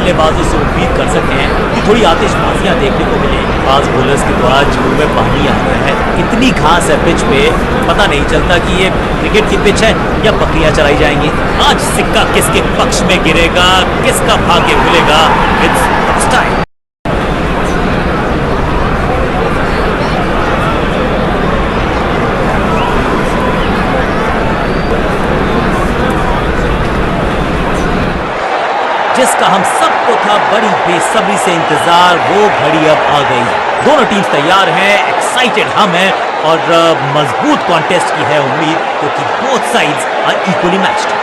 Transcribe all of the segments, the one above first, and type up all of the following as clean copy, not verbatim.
बल्लेबाजों से उम्मीद कर सकते हैं कि थोड़ी आतिशबाजियां देखने को मिले। फास्ट बॉलर्स के तो आज मुंह में पानी आ गया है। इतनी घास है पिच पे, पता नहीं चलता कि ये क्रिकेट की पिच है या बकरियां चराई जाएंगी। आज सिक्का किसके पक्ष में गिरेगा, किसका भाग्य खुलेगा, इट्स टाइम। जिसका हम सबको था बड़ी बेसब्री से इंतजार, वो घड़ी अब आ गई। दोनों टीम्स तैयार हैं, एक्साइटेड हम हैं और मजबूत कॉन्टेस्ट की है उम्मीद, क्योंकि both sides are equally matched.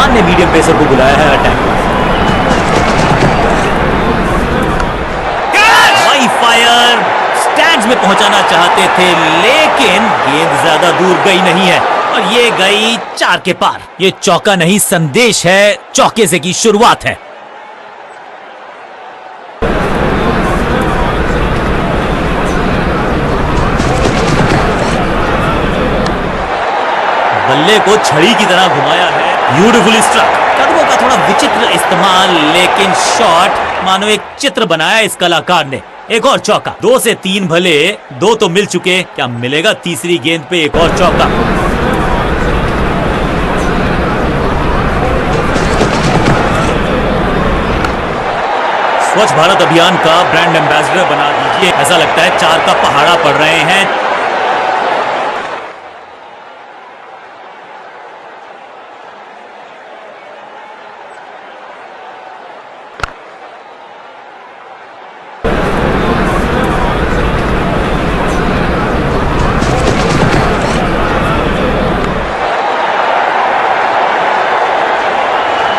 ने मीडियम पेसर को बुलाया है अटैक। हाई फायर, स्टैंड्स में पहुंचाना चाहते थे, लेकिन गेंद ज्यादा दूर गई नहीं है और ये गई 4 के पार। ये चौका नहीं, संदेश है, चौके से की शुरुआत है। बल्ले को छड़ी की तरह घुमाया है, ब्यूटीफुली स्ट्रक। कदमों का थोड़ा विचित्र इस्तेमाल, लेकिन शॉट मानो एक चित्र बनाया इस कलाकार ने। एक और चौका, 2 से 3 भले, 2 तो मिल चुके, क्या मिलेगा तीसरी गेंद पे एक और चौका? स्वच्छ भारत अभियान का ब्रांड एम्बेसडर बना दीजिए, ऐसा लगता है 4 का पहाड़ा पड़ रहे हैं।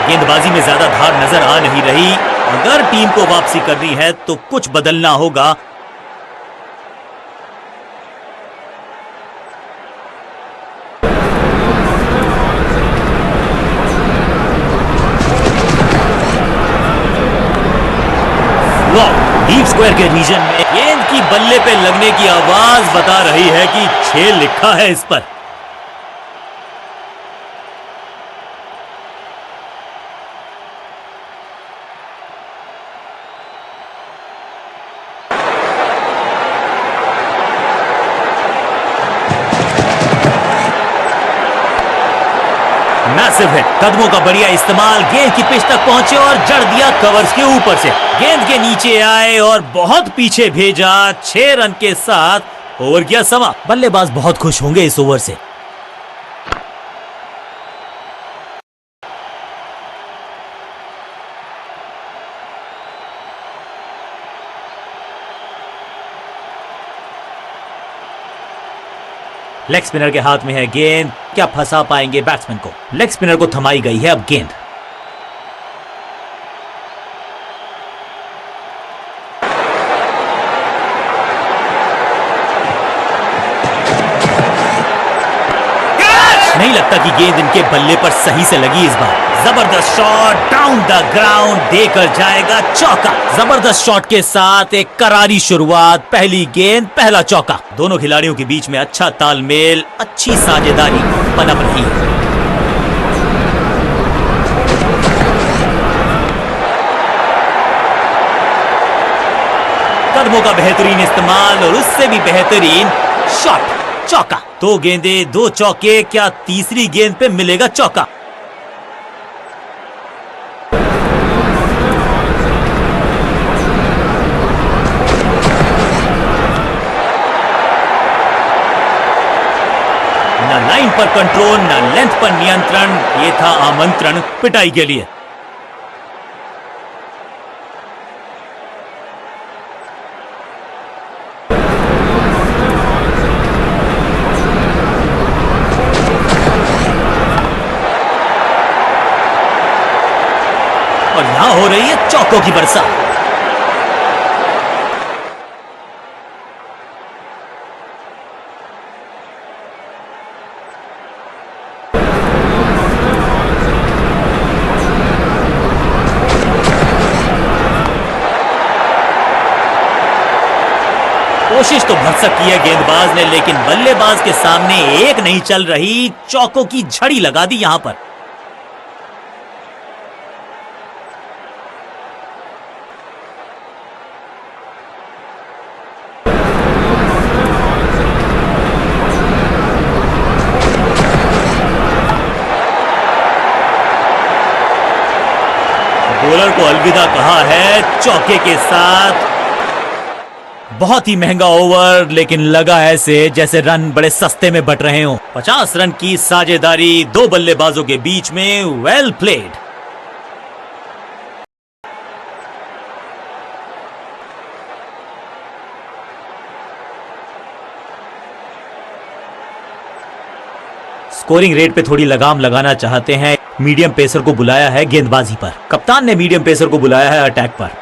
गेंदबाजी में ज्यादा धार नजर आ नहीं रही। अगर टीम को वापसी करनी है तो कुछ बदलना होगा। डीप स्क्वायर के रीजन में गेंद की बल्ले पे लगने की आवाज बता रही है कि 6 लिखा है इस पर। मैसिव है, कदमों का बढ़िया इस्तेमाल, गेंद की पिच तक पहुंचे और जड़ दिया कवर्स के ऊपर से। गेंद के नीचे आए और बहुत पीछे भेजा। 6 रन के साथ ओवर गया समा। बल्लेबाज बहुत खुश होंगे इस ओवर से। लेग स्पिनर के हाथ में है गेंद, क्या फंसा पाएंगे बैट्समैन को? लेग स्पिनर को थमाई गई है अब गेंद। नहीं लगता कि गेंद इनके बल्ले पर सही से लगी इस बार। जबरदस्त शॉट, डाउन द ग्राउंड, देकर जाएगा चौका। जबरदस्त शॉट के साथ एक करारी शुरुआत, पहली गेंद पहला चौका। दोनों खिलाड़ियों के बीच में अच्छा तालमेल, अच्छी साझेदारी पनप रही है। कदमों का बेहतरीन इस्तेमाल और उससे भी बेहतरीन शॉट, चौका। 2 गेंदे 2 चौके, क्या तीसरी गेंद पे मिलेगा चौका? न लाइन पर कंट्रोल, न लेंथ पर नियंत्रण, ये था आमंत्रण पिटाई के लिए। और यहां हो रही है चौकों की बरसात। कोशिश तो भरसक की है गेंदबाज ने, लेकिन बल्लेबाज के सामने एक नहीं चल रही, चौकों की झड़ी लगा दी यहां पर। बॉलर को अलविदा कहा है चौके के साथ। बहुत ही महंगा ओवर, लेकिन लगा ऐसे जैसे रन बड़े सस्ते में बट रहे हों। 50 रन की साझेदारी दो बल्लेबाजों के बीच में, वेल प्लेड। स्कोरिंग रेट पे थोड़ी लगाम लगाना चाहते हैं, मीडियम पेसर को बुलाया है गेंदबाजी पर। कप्तान ने मीडियम पेसर को बुलाया है अटैक पर।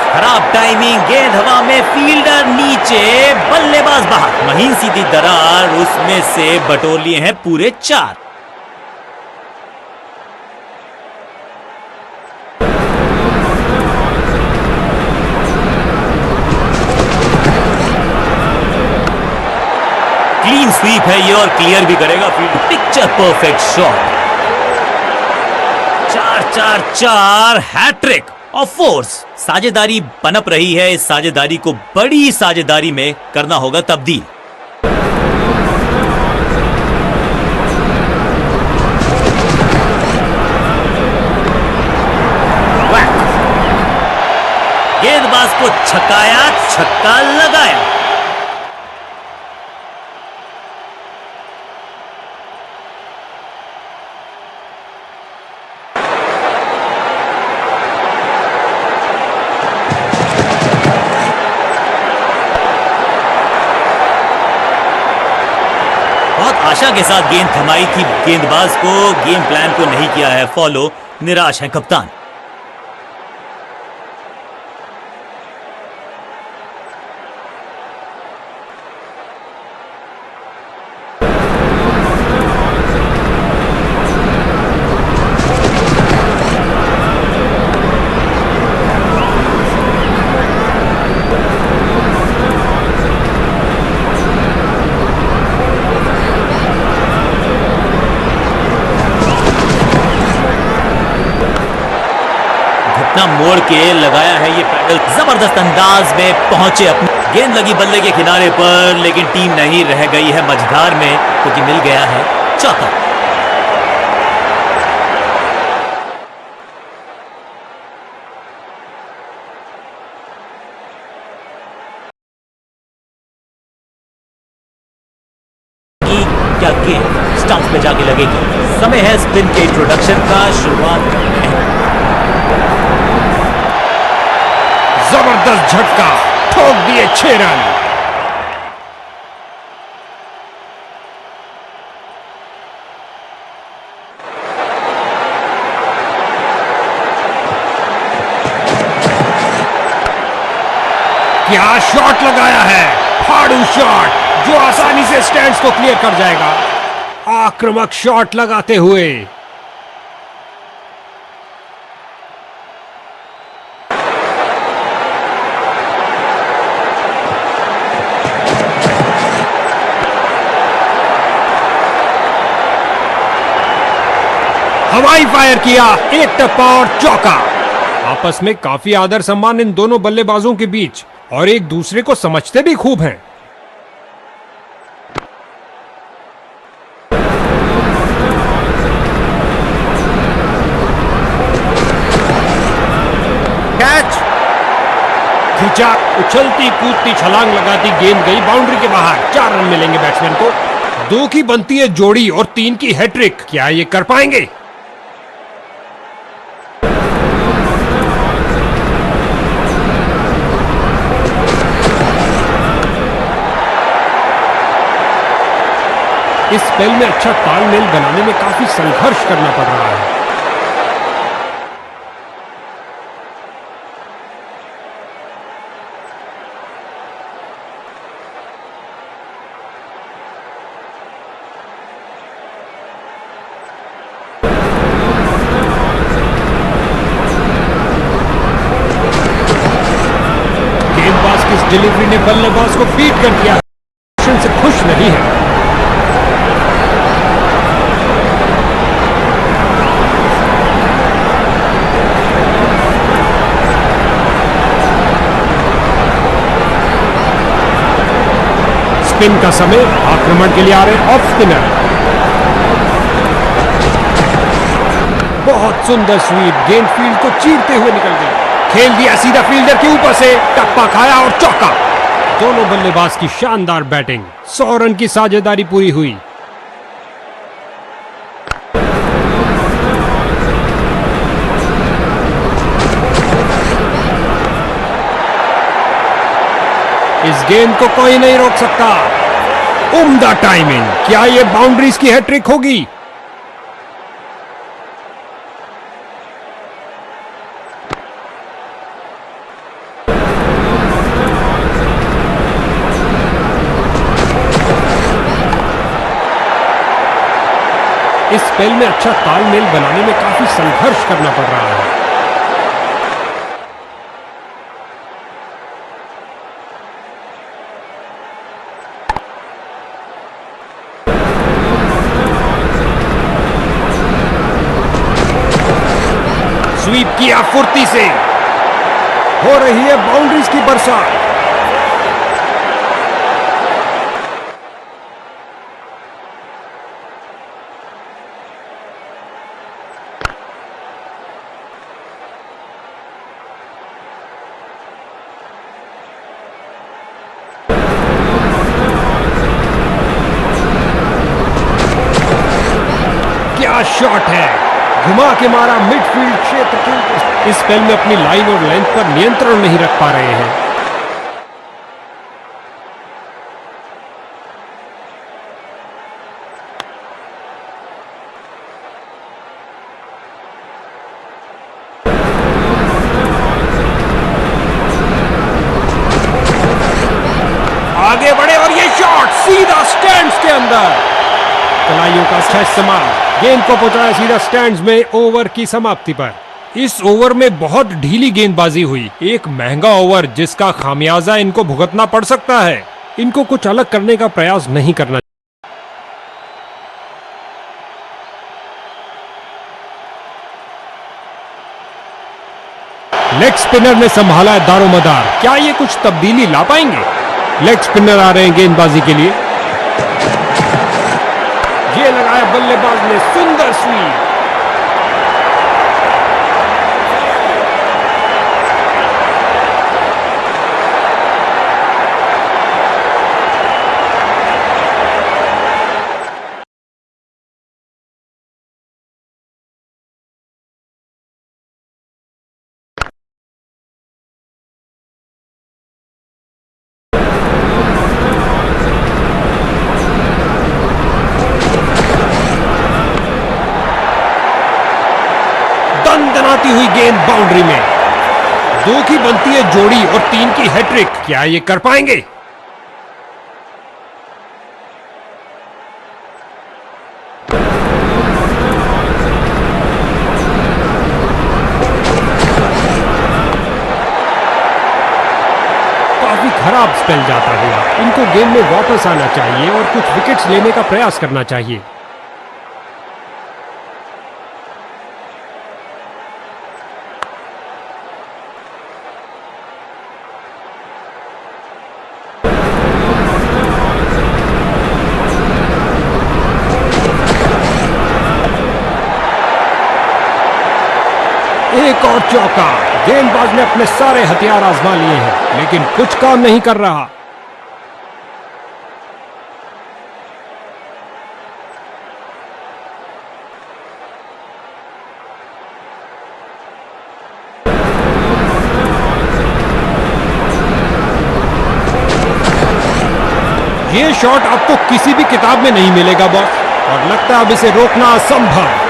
खराब टाइमिंग, गेंद हवा में, फील्डर नीचे, बल्लेबाज बाहर। महीन सीधी दरार, उसमें से बटोर लिए हैं पूरे 4। क्लीन स्वीप है ये और क्लियर भी करेगा field. Picture perfect shot. 4-4-4 hat-trick of fours. साझेदारी पनप रही है, इस साझेदारी को बड़ी साझेदारी में करना होगा तब्दील। गेंदबाज को छकाया, छक्का लगाया। आशा के साथ गेंद थमाई थी गेंदबाज को, गेम प्लान को नहीं किया है फॉलो, निराश है कप्तान। मोड़ के लगाया है ये पैडल, जबरदस्त अंदाज में पहुंचे अपने। गेंद लगी बल्ले के किनारे पर, लेकिन टीम नहीं रह गई है मझधार में, क्योंकि मिल गया है चौका। क्या गेंद स्टंप पे जाके लगेगी। समय है स्पिन के इंट्रोडक्शन का, शुरुआत जबरदस्त झटका, ठोक दिए 6 रन। क्या शॉट लगाया है, फाड़ू शॉट जो आसानी से स्टैंड्स को क्लियर कर जाएगा। आक्रामक शॉट लगाते हुए हवाई फायर किया, एक टप्पा और चौका। आपस में काफी आदर सम्मान इन दोनों बल्लेबाजों के बीच, और एक दूसरे को समझते भी खूब हैं। कैच खींचा, उछलती कूदती छलांग लगाती गेंद गई बाउंड्री के बाहर। 4 रन मिलेंगे बैट्समैन को। 2 की बनती है जोड़ी और 3 की हैट्रिक। क्या ये कर पाएंगे? इस स्पेल में अच्छा तालमेल बनाने में काफी संघर्ष करना पड़ रहा है। गेंदबाज की इस डिलीवरी ने बल्लेबाज को बीट कर दिया, से खुश नहीं है। स्पिन का समय, आक्रमण के लिए आ रहे ऑफ स्पिनर। बहुत सुंदर स्वीप, गेंद फील्ड को चीरते हुए निकल गई। खेल दिया सीधा फील्डर के ऊपर से, टप्पा खाया और चौका। दोनों बल्लेबाज की शानदार बैटिंग, 100 रन की साझेदारी पूरी हुई। इस गेंद को कोई नहीं रोक सकता। उम्दा टाइमिंग, क्या ये बाउंड्रीज की हैट्रिक होगी? इस स्पेल में अच्छा तालमेल बनाने में काफी संघर्ष करना पड़ रहा है। स्वीप किया फुर्ती से, हो रही है बाउंड्रीज की बरसात। क्या शॉट है, घुमा के मारा मिडफील्ड क्षेत्र के। इस स्पेल में अपनी लाइन और लेंथ पर नियंत्रण नहीं रख पा रहे हैं। आगे बढ़े और ये शॉट सीधा स्टैंड्स के अंदर। कलाइयों का अच्छा इस्तेमाल, गेंद को पहुंचाया सीधा स्टैंड्स में। ओवर की समाप्ति पर इस ओवर में बहुत ढीली गेंदबाजी हुई। एक महंगा ओवर जिसका खामियाजा इनको भुगतना पड़ सकता है। इनको कुछ अलग करने का प्रयास नहीं करना। लेग स्पिनर ने संभाला है दारोमदार, क्या ये कुछ तब्दीली ला पाएंगे? लेग स्पिनर आ रहे हैं गेंदबाजी के लिए। ये लगाया बल्लेबाज ने, सुंदर स्वीप। दंदनाती हुई गेंद बाउंड्री में। 2 की बनती है जोड़ी और 3 की हैट्रिक, क्या ये कर पाएंगे? काफी खराब स्पेल जाता हुआ। इनको गेम में वापस आना चाहिए और कुछ विकेट्स लेने का प्रयास करना चाहिए। एक और चौका। गेंदबाज ने अपने सारे हथियार आजमा लिए हैं, लेकिन कुछ काम नहीं कर रहा। ये शॉट आपको किसी भी किताब में नहीं मिलेगा बॉस, और लगता है अब इसे रोकना असंभव।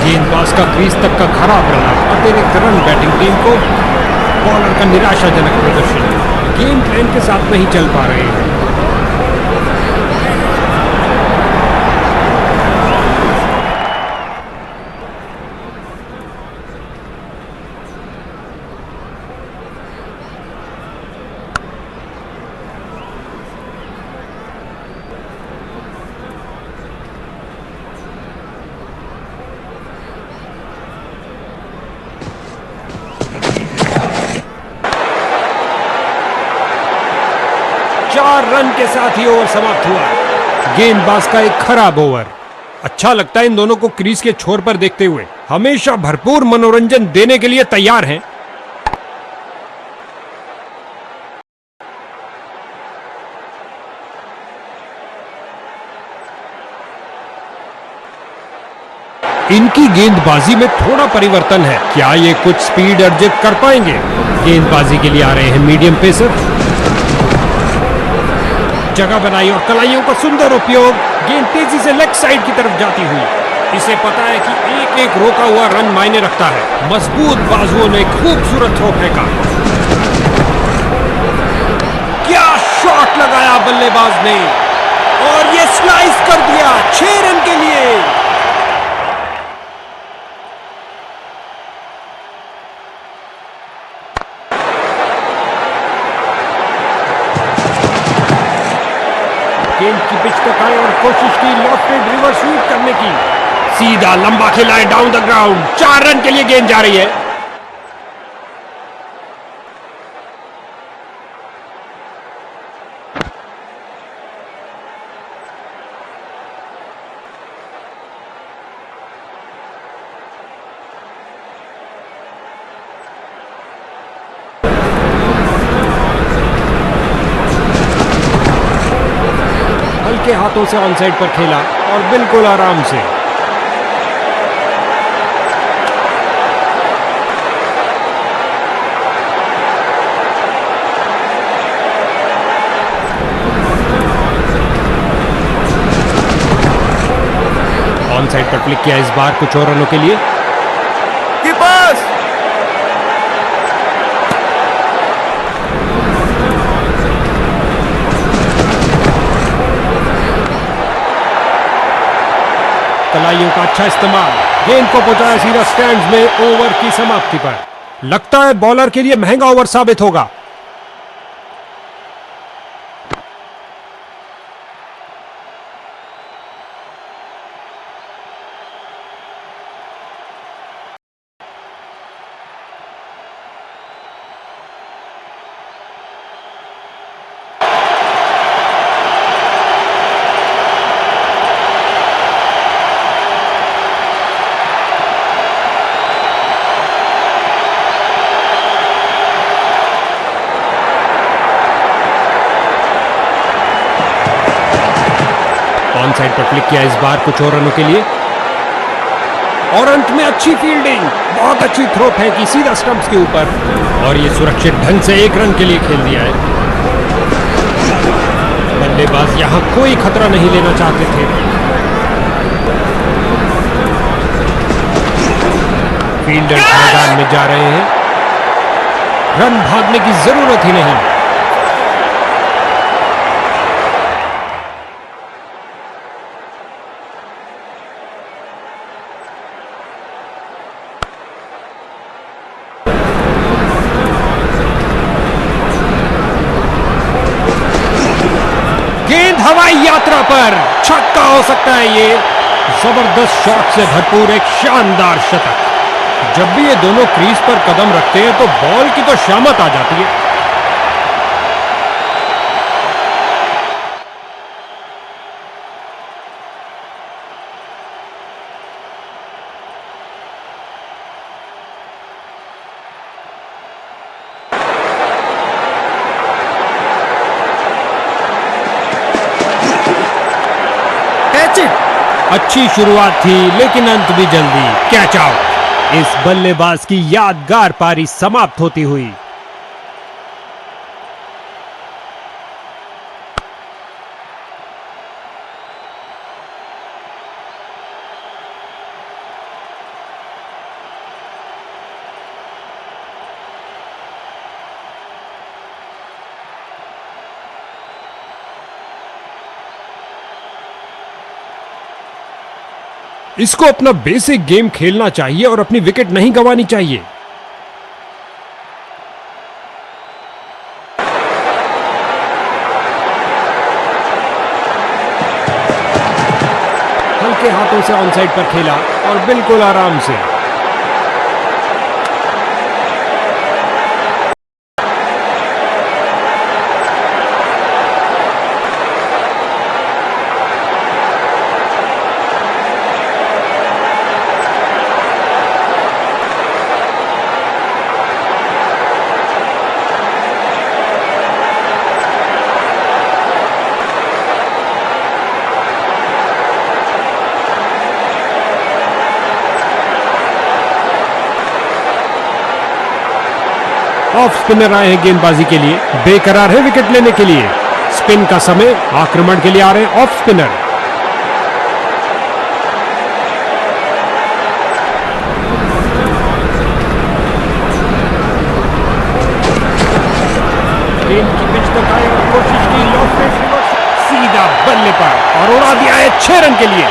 गेंदबाज का क्रीज तक का खराब रना अतिरिक्त रन बैटिंग टीम को। बॉलर का निराशाजनक प्रदर्शन, गेम प्लान के साथ नहीं चल पा रहे हैं। चार रन के साथ ही ओवर समाप्त हुआ। गेंदबाज का एक खराब ओवर। अच्छा लगता है इन दोनों को क्रीज के छोर पर देखते हुए, हमेशा भरपूर मनोरंजन देने के लिए तैयार हैं। इनकी गेंदबाजी में थोड़ा परिवर्तन है, क्या ये कुछ स्पीड अर्जित कर पाएंगे? गेंदबाजी के लिए आ रहे हैं मीडियम पेसर। जगह बनाई और कलाइयों का सुंदर उपयोग। गेंद तेजी से लेग साइड की तरफ जाती हुई। इसे पता है कि एक एक रोका हुआ रन मायने रखता है। मजबूत बाजुओं ने खूबसूरत थ्रो फेंका। क्या शॉट लगाया बल्लेबाज ने, और ये स्लाइस कर दिया 6 रन के लिए। गेंद की पिच तक आए और कोशिश की लॉफ्टेड रिवर्स स्वीप करने की। सीधा लंबा खिलाए डाउन द ग्राउंड। 4 रन के लिए गेंद जा रही है। हल्के हाथों से ऑन साइड पर खेला और बिल्कुल आराम से। ऑन साइड पर क्लिक किया इस बार कुछ और रनों के लिए। कलाइयों का अच्छा इस्तेमाल, गेंद को पहुंचाया सीधा स्टैंड्स में। ओवर की समाप्ति पर लगता है बॉलर के लिए महंगा ओवर साबित होगा। ऑन साइड पर क्लिक किया इस बार कुछ और रनों के लिए, और अंत में अच्छी फील्डिंग, बहुत अच्छी थ्रो फेंकी सीधा स्टंप्स के ऊपर, और ये सुरक्षित ढंग से 1 रन के लिए खेल दिया है। बल्लेबाज यहां कोई खतरा नहीं लेना चाहते थे। फील्डर मैदान में जा रहे हैं, रन भागने की जरूरत ही नहीं। हवाई यात्रा पर छक्का हो सकता है ये। जबरदस्त शॉट से भरपूर एक शानदार शतक। जब भी ये दोनों क्रीज पर कदम रखते हैं तो बॉल की तो शामत आ जाती है। अच्छी शुरुआत थी लेकिन अंत भी जल्दी। Catch out. इस बल्लेबाज की यादगार पारी समाप्त होती हुई। इसको अपना बेसिक गेम खेलना चाहिए और अपनी विकेट नहीं गंवानी चाहिए। हल्के हाथों से ऑन साइड पर खेला और बिल्कुल आराम से। ऑफ स्पिनर आए हैं गेंदबाजी के लिए, बेकरार है विकेट लेने के लिए। स्पिन का समय, आक्रमण के लिए आ रहे हैं ऑफ स्पिनर। गेंद की पिच तक आए और कोशिश की, सीधा बल्ले पर और उड़ा दिया है 6 रन के लिए।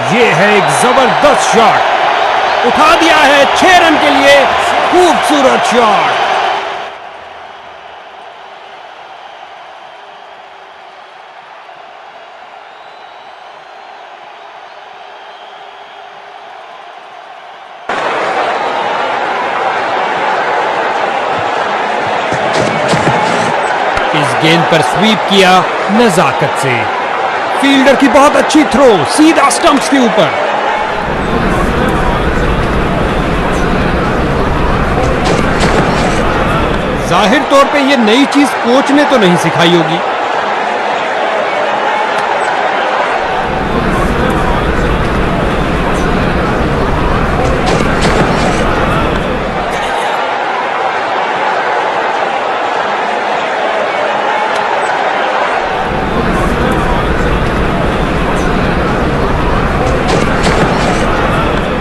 ये है एक जबरदस्त शॉट, उठा दिया है 6 रन के लिए। खूबसूरत शॉट। इस गेंद पर स्वीप किया नजाकत से। फील्डर की बहुत अच्छी थ्रो, सीधा स्टंप्स के ऊपर। जाहिर तौर पे ये नई चीज कोच ने तो नहीं सिखाई होगी।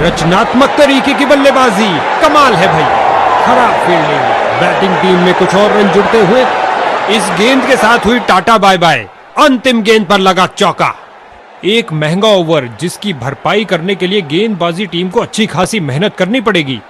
रचनात्मक तरीके की बल्लेबाजी, कमाल है भाई। खराब फील्डिंग, बैटिंग टीम में कुछ और रन जुड़ते हुए इस गेंद के साथ हुई टाटा बाय बाय। अंतिम गेंद पर लगा चौका। एक महंगा ओवर जिसकी भरपाई करने के लिए गेंदबाजी टीम को अच्छी खासी मेहनत करनी पड़ेगी।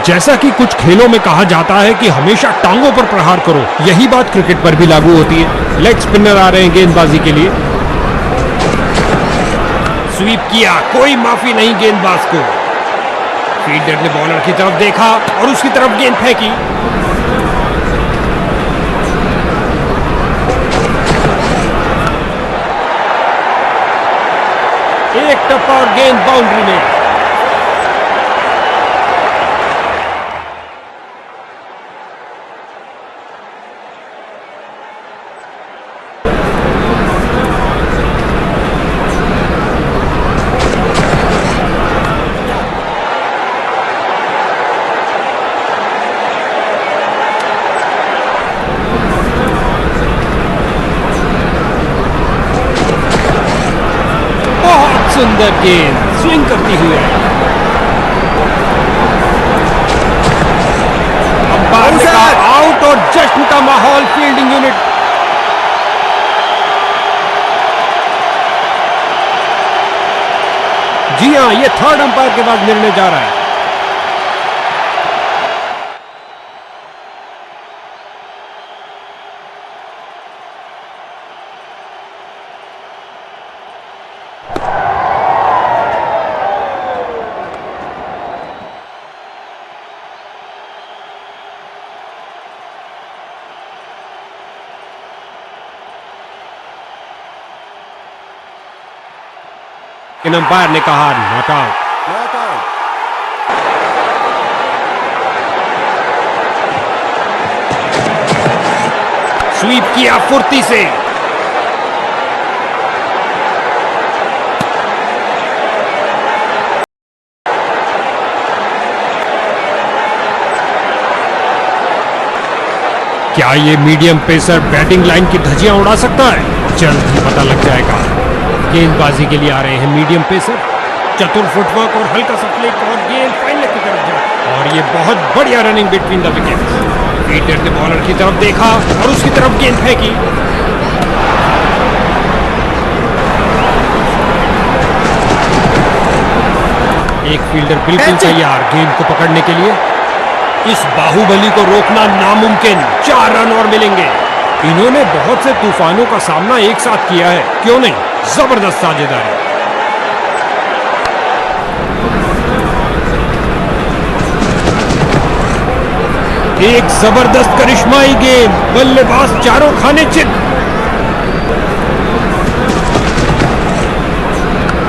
जैसा कि कुछ खेलों में कहा जाता है कि हमेशा टांगों पर प्रहार करो, यही बात क्रिकेट पर भी लागू होती है। लेग स्पिनर आ रहे हैं गेंदबाजी के लिए। स्वीप किया, कोई माफी नहीं गेंदबाज को। फील्डर ने बॉलर की तरफ देखा और उसकी तरफ गेंद फेंकी। एक टप्पा और गेंद बाउंड्री में। सुंदर गेंद स्विंग करती हुई। अंपायर ने कहा आउट और जश्न का माहौल फील्डिंग यूनिट। जी हां, ये थर्ड अंपायर के बाद निर्णय जा रहा है। इन अंपायर ने कहा नॉट आउट। स्वीप किया फुर्ती से। क्या ये मीडियम पेसर बैटिंग लाइन की धज्जियां उड़ा सकता है? जल्द ही पता लग जाएगा। गेंदबाजी के लिए आ रहे हैं मीडियम पेसर। चतुर फुटवर्क और हल्का सा फ्लिक और गेंद फाइनल की तरफ जा और ये बहुत बढ़िया running between the wickets. Fielder ने बॉलर की तरफ देखा और उसकी तरफ गेंद फेंकी। एक फील्डर बिल्कुल तैयार गेंद को पकड़ने के लिए। इस बाहुबली को रोकना नामुमकिन। 4 रन और मिलेंगे। इन्होंने बहुत से तूफानों का सामना एक साथ किया है, क्यों नहीं? जबरदस्त साझेदारी। एक जबरदस्त करिश्माई गेंद। बल्लेबाज चारों खाने चित।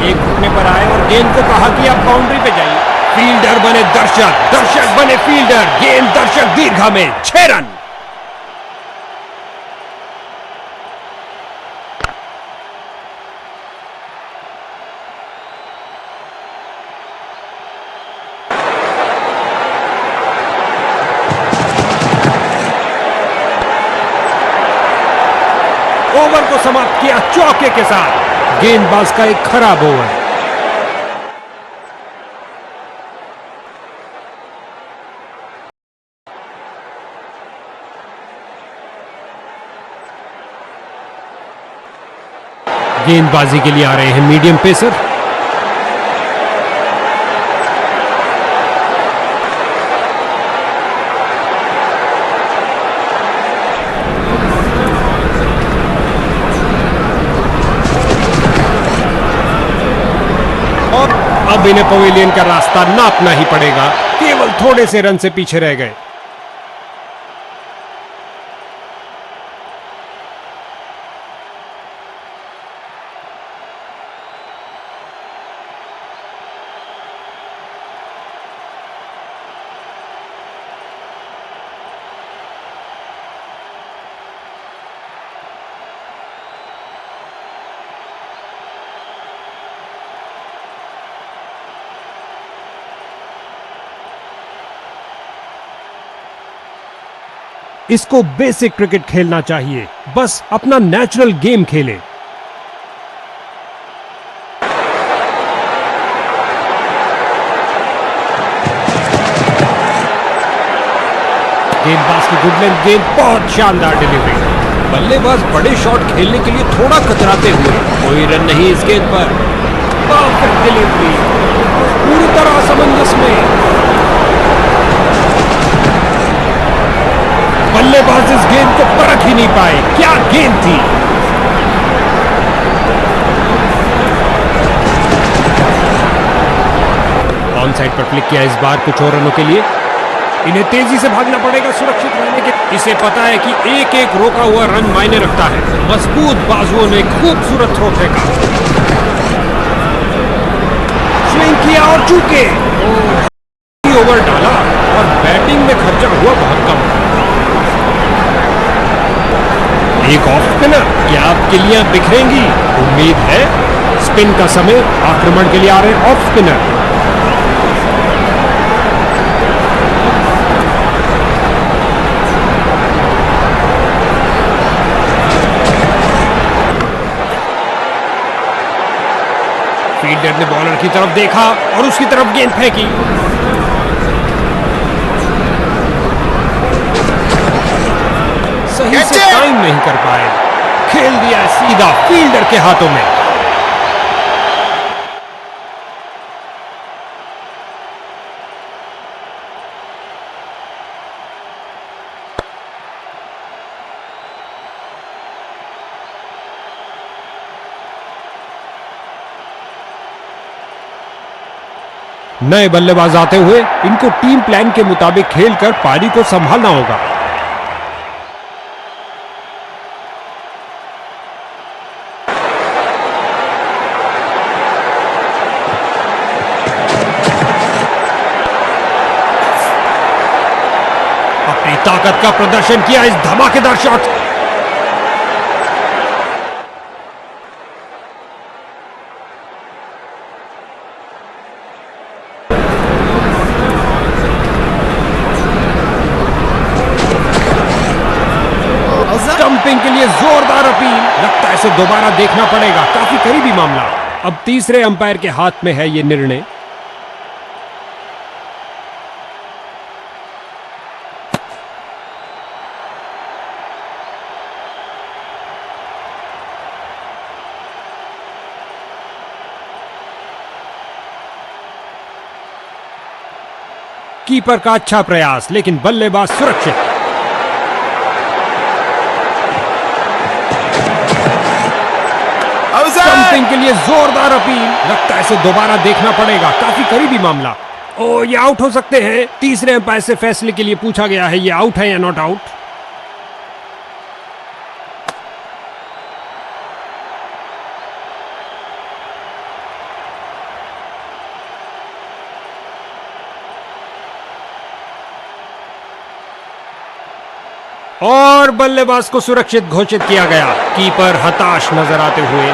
एक घुटने पर आए और गेंद को कहा कि आप बाउंड्री पे जाइए। फील्डर बने दर्शक, दर्शक बने फील्डर। गेंद दर्शक दीर्घा में 6 रन। ओवर को समाप्त किया चौके के साथ। गेंदबाज का एक खराब ओवर। गेंदबाजी के लिए आ रहे हैं मीडियम पेसर। और अब इन्हें पवेलियन का रास्ता नापना ही पड़ेगा। केवल थोड़े से रन से पीछे रह गए। इसको बेसिक क्रिकेट खेलना चाहिए। बस अपना नेचुरल गेम खेले। गेंदबाज की गुड लेंथ गेंद, बहुत शानदार डिलीवरी। बल्लेबाज बड़े शॉट खेलने के लिए थोड़ा कतराते हुए। कोई रन नहीं इस गेंद पर। परफेक्ट डिलीवरी, पूरी तरह असमंजस में। बल्लेबाज इस गेंद को परख ही नहीं पाए। क्या गेंद थी। ऑन साइड पर क्लिक किया इस बार कुछ और रनों के लिए। इन्हें तेजी से भागना पड़ेगा सुरक्षित रहने के। इसे पता है कि एक एक रोका हुआ रन मायने रखता है। मजबूत बाजुओं ने खूबसूरत थ्रो फेंका। स्विंग किया और चूके। ओवर डाला और बैटिंग में खर्चा हुआ बहुत कम। एक ऑफ स्पिनर। क्या आप किलियां बिखरेंगी? उम्मीद है। स्पिन का समय। आक्रमण के लिए आ रहे ऑफ स्पिनर। फील्डर ने बॉलर की तरफ देखा और उसकी तरफ गेंद फेंकी। सही से टाइम नहीं कर पाए। खेल दिया सीधा फील्डर के हाथों में। नए बल्लेबाज आते हुए इनको टीम प्लान के मुताबिक खेलकर पारी को संभालना होगा। अपनी ताकत का प्रदर्शन किया इस धमाकेदार शॉट। स्टंपिंग के लिए जोरदार अपील। लगता है इसे दोबारा देखना पड़ेगा, काफी करीबी मामला। अब तीसरे अंपायर के हाथ में है ये निर्णय। कीपर का अच्छा प्रयास, लेकिन बल्लेबाज सुरक्षित। स्टंपिंग के लिए जोरदार अपील। लगता है इसे दोबारा देखना पड़ेगा, काफी करीबी मामला। ओ, ये आउट हो सकते हैं। तीसरे अंपायर से फैसले के लिए पूछा गया है, ये आउट है या नॉट आउट। और बल्लेबाज को सुरक्षित घोषित किया गया। कीपर हताश नजर आते हुए।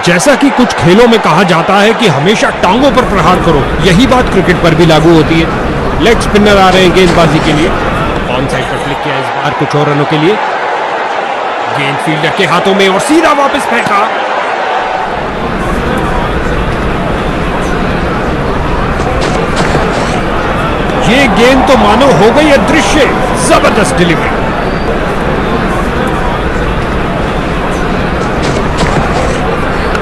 जैसा कि कुछ खेलों में कहा जाता है कि हमेशा टांगों पर प्रहार करो, यही बात क्रिकेट पर भी लागू होती है। लेग स्पिनर आ रहे हैं गेंदबाजी के लिए। ऑन साइड पर क्लिक किया इस बार कुछ और रनों के लिए। गेंद फील्डर के हाथों में और सीधा वापस फेंका। ये गेंद तो मानो हो गई अदृश्य। जबरदस्त डिलीवरी।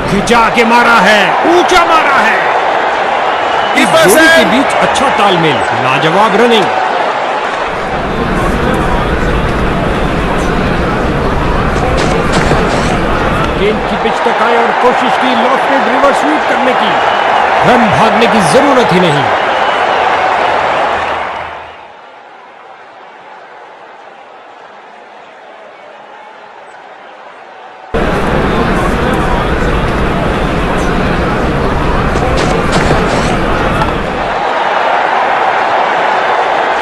खिंचा के मारा है, ऊंचा मारा है। इस जोड़ी के बीच अच्छा तालमेल, लाजवाब रनिंग। गेंद की पिच तक आए और कोशिश की लॉफ्टेड रिवर्स स्वीप करने की। रन भागने की जरूरत ही नहीं।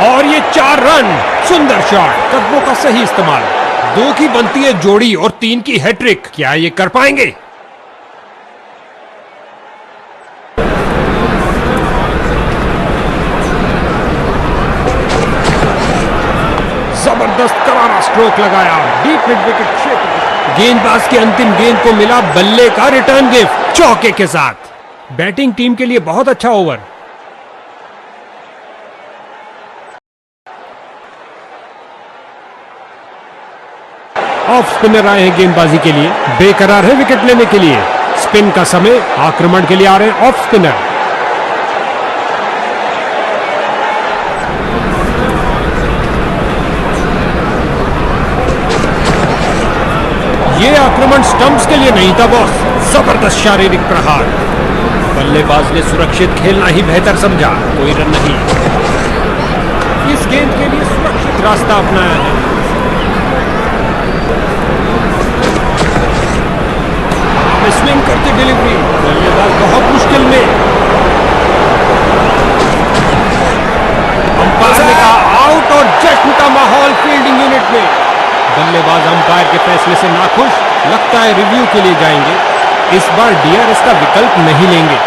और ये 4 रन। सुंदर शॉट, कदमों का सही इस्तेमाल। 2 की बनती है जोड़ी और 3 की हैट्रिक। क्या ये कर पाएंगे? जबरदस्त करारा स्ट्रोक लगाया, डीप मिड विकेट क्षेत्र। गेंदबाज की अंतिम गेंद को मिला बल्ले का रिटर्न गिफ्ट चौके के साथ। बैटिंग टीम के लिए बहुत अच्छा ओवर। ऑफ स्पिनर आए हैं गेंदबाजी के लिए। बेकरार है विकेट लेने के लिए। स्पिन का समय, आक्रमण के लिए आ रहे हैं ऑफ स्पिनर। ये आक्रमण स्टंप्स के लिए नहीं था बॉस। जबरदस्त शारीरिक प्रहार। बल्लेबाज ने सुरक्षित खेलना ही बेहतर समझा। कोई रन नहीं। इस गेंद के लिए सुरक्षित रास्ता अपनाया है। स्विंग करती डिलीवरी। बल्लेबाज बहुत मुश्किल में। अंपायर ने कहा आउट और जश्न का माहौल फील्डिंग यूनिट में। बल्लेबाज अंपायर के फैसले से नाखुश। लगता है रिव्यू के लिए जाएंगे। इस बार डीआरएस का विकल्प नहीं लेंगे।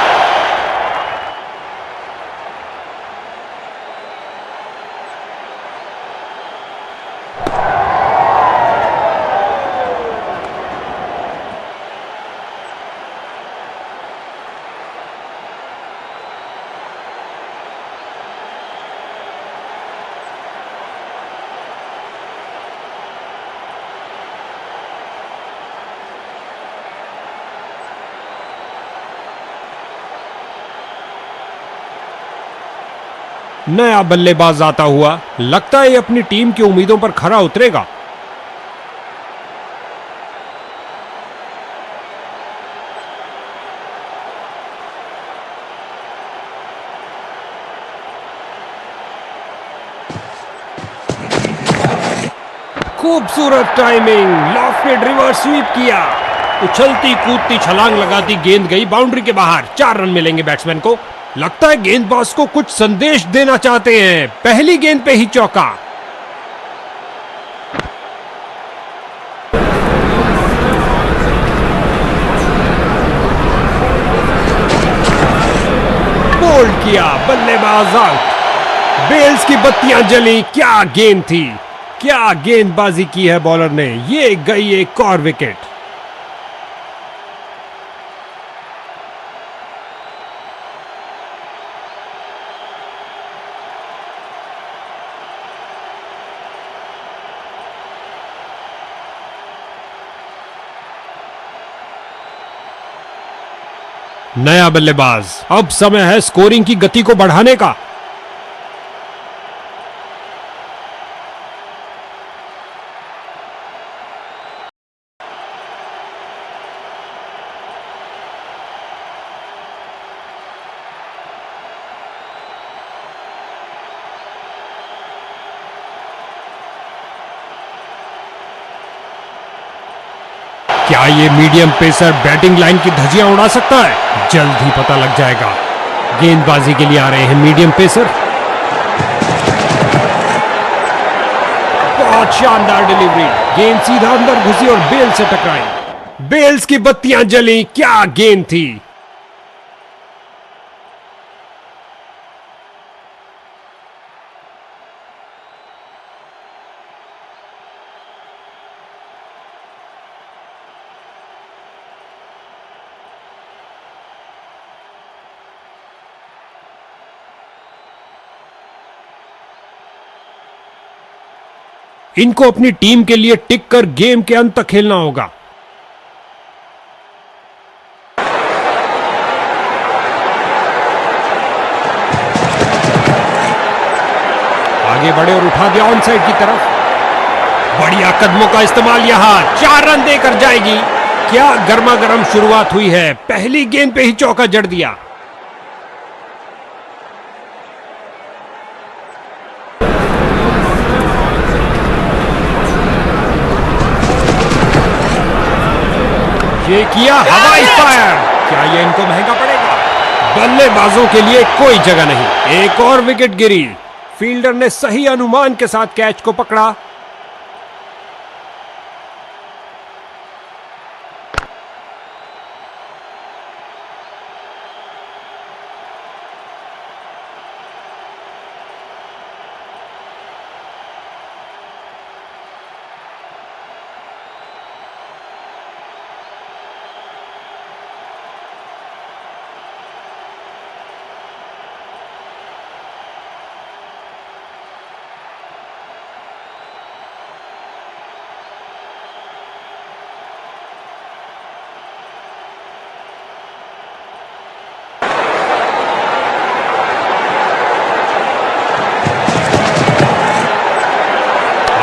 नया बल्लेबाज आता हुआ। लगता है ये अपनी टीम की उम्मीदों पर खरा उतरेगा। खूबसूरत टाइमिंग, लॉफ्टेड रिवर्स स्वीप किया, उछलती कूदती छलांग लगाती गेंद गई बाउंड्री के बाहर। 4 रन मिलेंगे बैट्समैन को। लगता है गेंदबाज को कुछ संदेश देना चाहते हैं। पहली गेंद पे ही चौका। बोल्ड किया, बल्लेबाज आउट। बेल्स की बत्तियां जली। क्या गेंद थी, क्या गेंदबाजी की है बॉलर ने। ये गई एक और विकेट। नया बल्लेबाज। अब समय है स्कोरिंग की गति को बढ़ाने का। क्या ये मीडियम पेसर बैटिंग लाइन की धज्जियां उड़ा सकता है? जल्द ही पता लग जाएगा। गेंदबाजी के लिए आ रहे हैं मीडियम पेसर। बहुत शानदार डिलीवरी। गेंद सीधा अंदर घुसी और बेल से टकराई। बेल्स की बत्तियां जली। क्या गेंद थी। इनको अपनी टीम के लिए टिक कर गेम के अंत तक खेलना होगा। आगे बढ़े और उठा दिया ऑन साइड की तरफ। बढ़िया कदमों का इस्तेमाल। यहां 4 रन देकर जाएगी। क्या गर्मा गर्म शुरुआत हुई है। पहली गेंद पे ही चौका जड़ दिया। ये किया हवाई फायर। क्या ये इनको महंगा पड़ेगा। बल्लेबाजों के लिए कोई जगह नहीं। एक और विकेट गिरी। फील्डर ने सही अनुमान के साथ कैच को पकड़ा।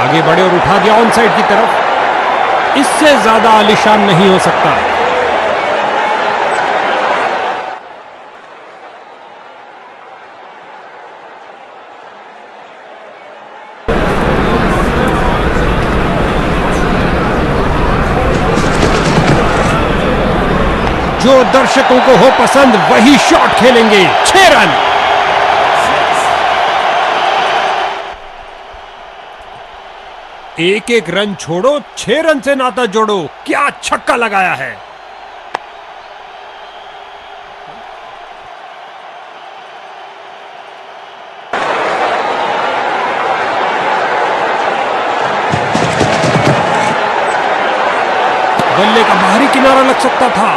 आगे बढ़े और उठा दिया ऑन साइड की तरफ। इससे ज्यादा आलीशान नहीं हो सकता। जो दर्शकों को हो पसंद वही शॉट खेलेंगे। 6 रन। एक एक रन छोड़ो, 6 रन से नाता जोड़ो। क्या छक्का लगाया है। बल्ले का बाहरी किनारा लग सकता था।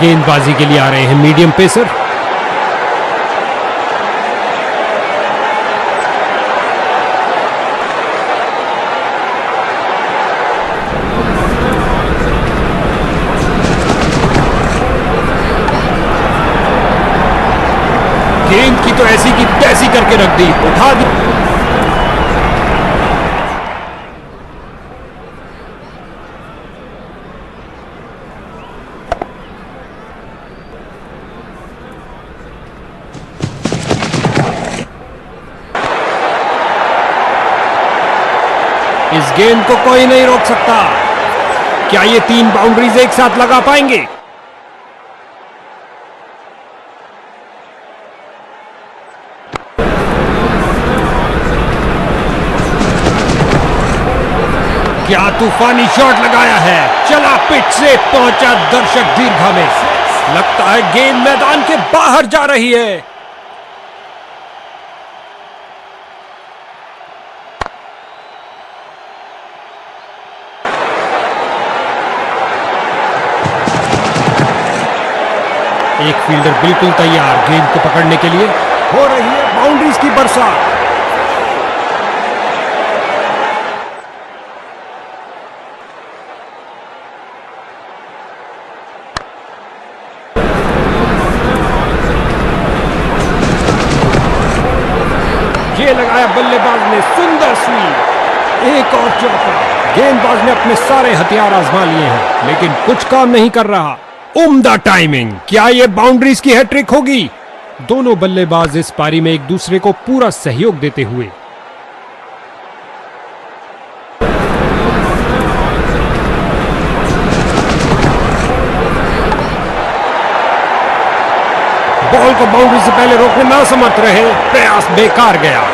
गेंदबाजी के लिए आ रहे हैं मीडियम पेसर। गेंद की तो ऐसी की तैसी करके रख दी। उठा दी। इस गेंद को कोई नहीं रोक सकता। क्या ये 3 बाउंड्रीज एक साथ लगा पाएंगे? क्या तूफानी शॉट लगाया है, चला पिच से पहुंचा दर्शक दीर्घा में। लगता है गेंद मैदान के बाहर जा रही है। एक फील्डर बिल्कुल तैयार गेंद को पकड़ने के लिए। हो रही है बाउंड्रीज की बरसात। ये लगाया बल्लेबाज ने, सुंदर स्वीप। एक और चौका। गेंदबाज ने अपने सारे हथियार आजमा लिए हैं लेकिन कुछ काम नहीं कर रहा। उम्दा टाइमिंग। क्या ये बाउंड्रीज की हैट्रिक होगी? दोनों बल्लेबाज इस पारी में एक दूसरे को पूरा सहयोग देते हुए। बॉल को बाउंड्री से पहले रोकने में असमर्थ रहे, प्रयास बेकार गया।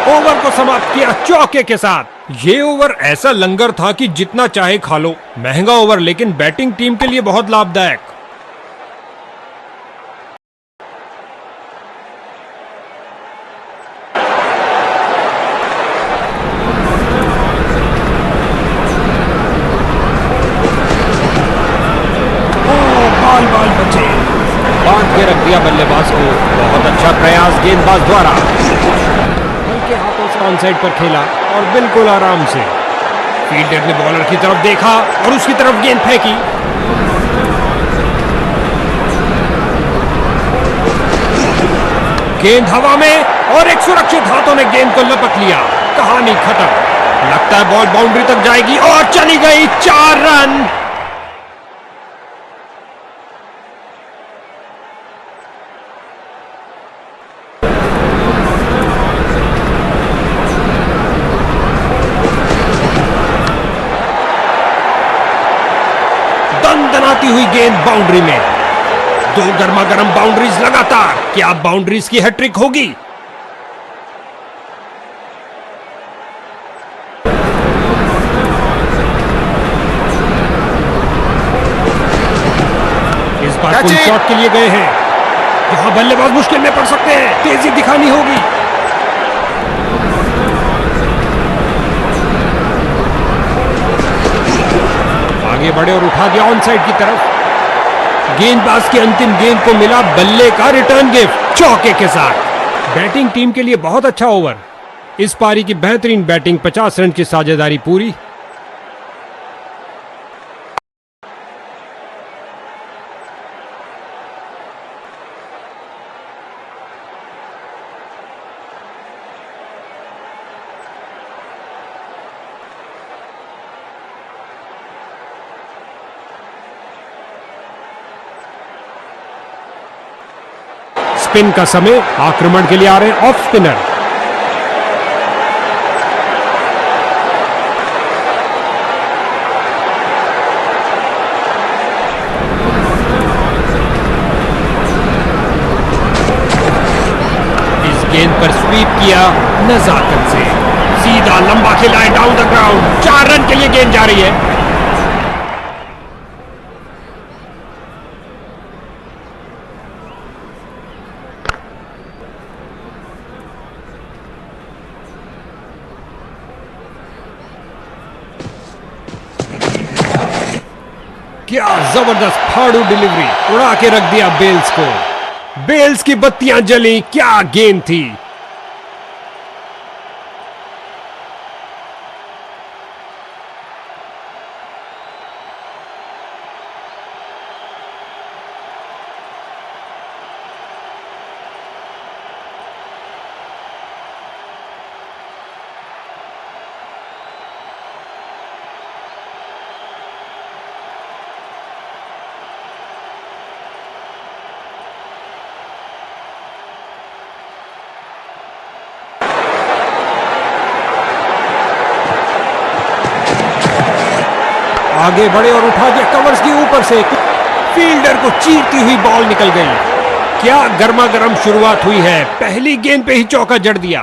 ओवर को समाप्त किया चौके के साथ। ये ओवर ऐसा लंगर था कि जितना चाहे खा लो। महंगा ओवर लेकिन बैटिंग टीम के लिए बहुत लाभदायक। बाल बाल बचे, बांध के रख दिया बल्लेबाज को। बहुत अच्छा प्रयास गेंदबाज द्वारा। हल्के हाथों से ऑन साइड पर खेला और बिल्कुल आराम से। फील्डर ने बॉलर की तरफ देखा और उसकी तरफ गेंद फेंकी। गेंद हवा में और एक सुरक्षित हाथों ने गेंद को लपक लिया। कहानी खत्म। लगता है बॉल बाउंड्री तक जाएगी और चली गई। 4 रन। दंदनाती हुई गेंद बाउंड्री में। 2 गर्मा गर्म बाउंड्रीज लगातार। क्या बाउंड्रीज की हैट्रिक होगी? इस बार फुल शॉट के लिए गए हैं। यहां बल्लेबाज मुश्किल में पड़ सकते हैं। तेजी दिखानी होगी। आगे बढ़े और उठा दिया ऑन साइड की तरफ। गेंदबाज की अंतिम गेंद को मिला बल्ले का रिटर्न गिफ्ट चौके के साथ। बैटिंग टीम के लिए बहुत अच्छा ओवर। इस पारी की बेहतरीन बैटिंग, 50 रन की साझेदारी पूरी। स्पिन का समय। आक्रमण के लिए आ रहे हैं ऑफ स्पिनर। इस गेंद पर स्वीप किया नजाकत से। सीधा लंबा खिलाए डाउन द ग्राउंड। 4 रन के लिए गेंद जा रही है। क्या जबरदस्त फाड़ू डिलीवरी। उड़ा के रख दिया बेल्स को। बेल्स की बत्तियां जली। क्या गेंद थी। आगे बढ़े और उठा दिया कवर्स के ऊपर से। फील्डर को चीरती हुई बॉल निकल गई। क्या गर्मा गर्म शुरुआत हुई है, पहली गेंद पे ही चौका जड़ दिया।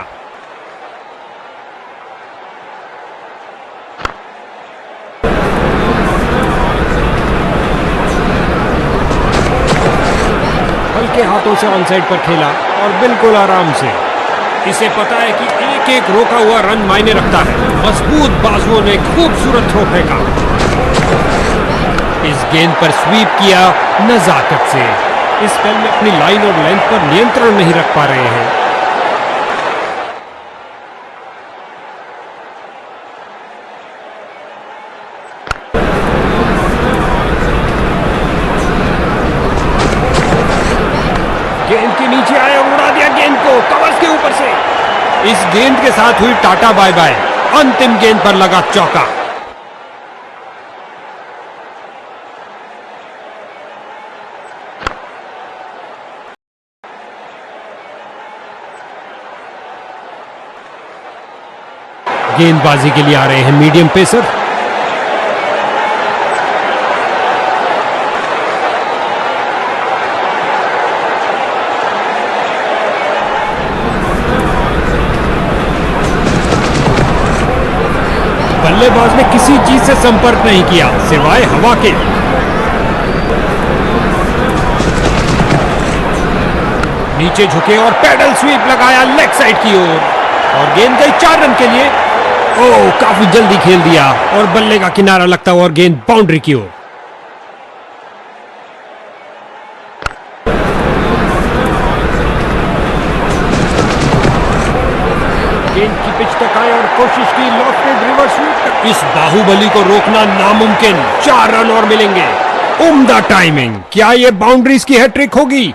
हल्के हाथों से ऑनसाइड पर खेला और बिल्कुल आराम से। इसे पता है कि एक एक रोका हुआ रन मायने रखता है। मजबूत बाजुओं ने खूबसूरत थ्रो फेंका। इस गेंद पर स्वीप किया नजाकत से। इस स्पेल में अपनी लाइन और लेंथ पर नियंत्रण नहीं रख पा रहे हैं। गेंद के नीचे आया, उड़ा दिया गेंद को कवर्स के ऊपर से। इस गेंद के साथ हुई टाटा बाय बाय। अंतिम गेंद पर लगा चौका। गेंदबाजी के लिए आ रहे हैं मीडियम पेसर। बल्लेबाज ने किसी चीज से संपर्क नहीं किया सिवाय हवा के। नीचे झुके और पैडल स्वीप लगाया लेग साइड की ओर और गेंद गई 4 रन के लिए। ओह, काफी जल्दी खेल दिया और बल्ले का किनारा लगता हुआ और गेंद बाउंड्री की ओर। गेंद की पिच तक आए और कोशिश की लॉफ्टेड रिवर्स स्वीप। इस बाहुबली को रोकना नामुमकिन। 4 रन और मिलेंगे। उम्दा टाइमिंग। क्या ये बाउंड्रीज की हैट्रिक होगी?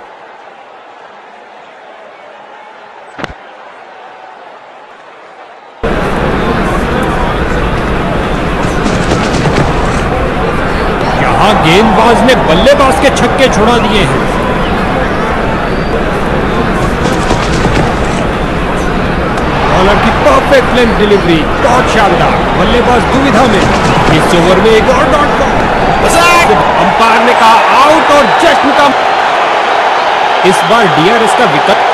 गेंदबाज ने बल्लेबाज के छक्के छुड़ा दिए हैं। बॉलर की परफेक्ट लेंथ डिलीवरी, बहुत शानदार। बल्लेबाज दुविधा में। इस ओवर में एक और डॉट बॉल। अंपायर ने कहा आउट और जश्न का। इस बार डीआरएस का विकल्प।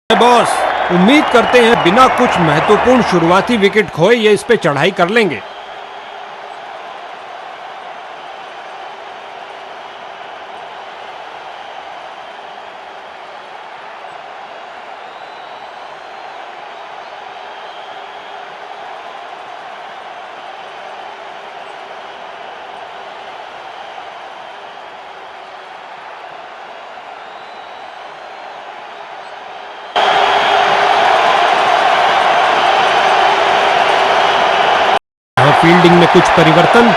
बॉस, उम्मीद करते हैं बिना कुछ महत्वपूर्ण शुरुआती विकेट खोए ये इस पे चढ़ाई कर लेंगे। फील्डिंग में कुछ परिवर्तन।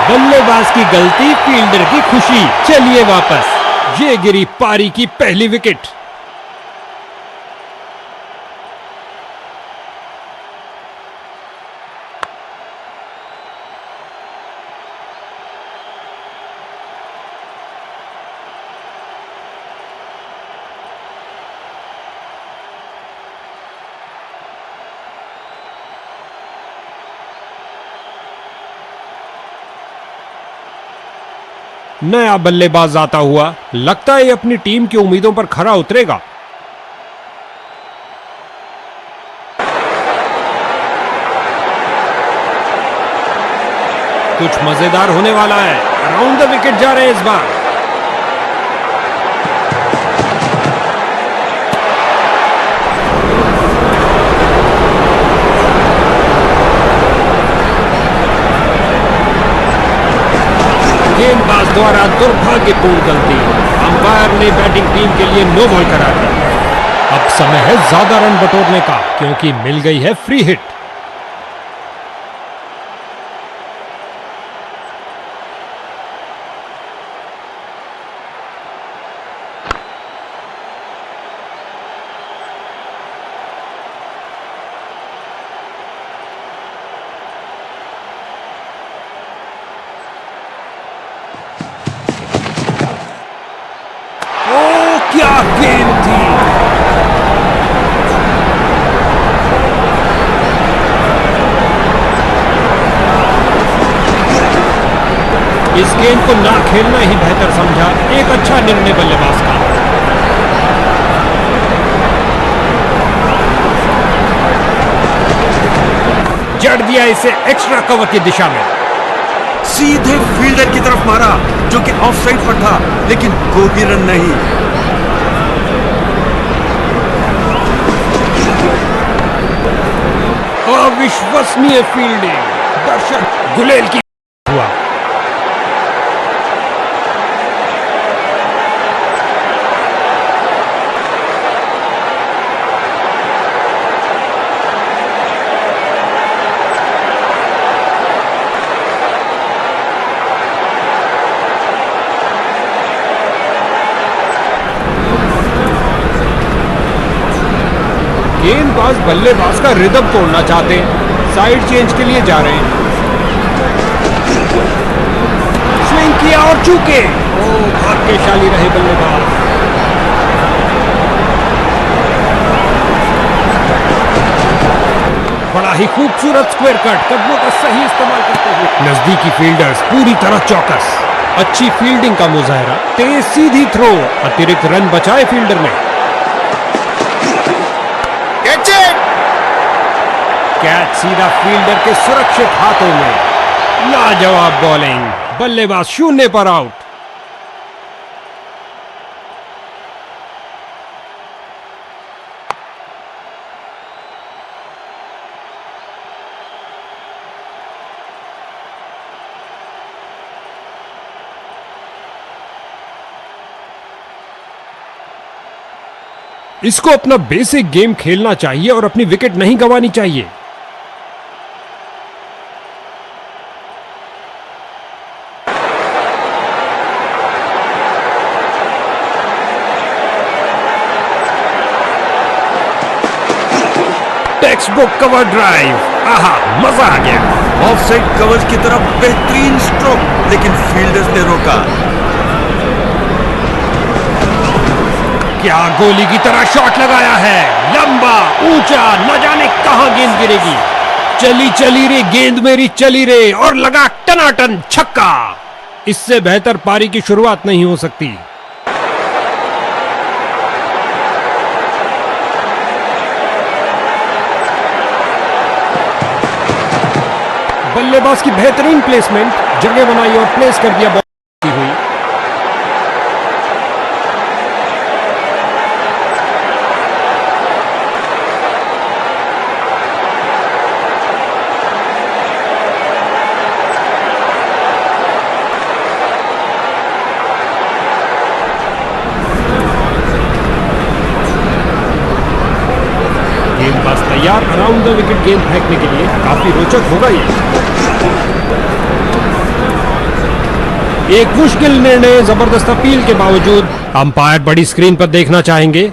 बल्लेबाज की गलती, फील्डर की खुशी। चलिए वापस। ये गिरी पारी की पहली विकेट। नया बल्लेबाज आता हुआ, लगता है अपनी टीम की उम्मीदों पर खरा उतरेगा। कुछ मजेदार होने वाला है। अराउंड द विकेट जा रहे हैं इस बार। द्वारा दुर्भाग्यपूर्ण गलती, अंपायर ने बैटिंग टीम के लिए नो बॉल करार दिया। अब समय है ज्यादा रन बटोरने का, क्योंकि मिल गई है फ्री हिट। क्या गेंद थी! इस गेंद को ना खेलना ही बेहतर समझा। एक अच्छा निर्णय बल्लेबाज का। जड़ दिया इसे एक्स्ट्रा कवर की दिशा में। सीधे फील्डर की तरफ मारा, जो कि ऑफ साइड पर था, लेकिन कोई रन नहीं। अविश्वसनीय फील्डिंग, दर्शक गुलेल की हुआ। गेंदबाज बल्लेबाज का रिदम तोड़ना चाहते हैं, साइड चेंज के लिए जा रहे हैं। स्विंग किया और चूके। ओ, भाग्यशाली रहे बल्लेबाज। बड़ा ही खूबसूरत स्क्वायर कट, कदमों का सही इस्तेमाल करते हुए नजदीकी फील्डर्स पूरी तरह चौकस। अच्छी फील्डिंग का मुजाहरा, तेज सीधी थ्रो, अतिरिक्त रन बचाए फील्डर ने। कैच सीधा फील्डर के सुरक्षित हाथों में। लाजवाब बॉलिंग, बल्लेबाज शून्य पर आउट। इसको अपना बेसिक गेम खेलना चाहिए और अपनी विकेट नहीं गंवानी चाहिए। टेक्स्टबुक कवर ड्राइव, आहा, मजा आ गया। ऑफ साइड कवर की तरफ बेहतरीन स्ट्रोक, लेकिन फील्डर्स ने रोका। क्या गोली की तरह शॉट लगाया है, लंबा ऊंचा, न जाने कहां गेंद गिरेगी। चली चली रे गेंद मेरी चली रे, और लगा टनाटन छक्का। इससे बेहतर पारी की शुरुआत नहीं हो सकती। बल्लेबाज की बेहतरीन प्लेसमेंट, जगह बनाई और प्लेस कर दिया बॉल की हुई। गेंदबाज तैयार अराउंड द विकेट गेंद फेंकने के लिए। काफी रोचक होगा ये। एक मुश्किल निर्णय, जबरदस्त अपील के बावजूद अंपायर बड़ी स्क्रीन पर देखना चाहेंगे।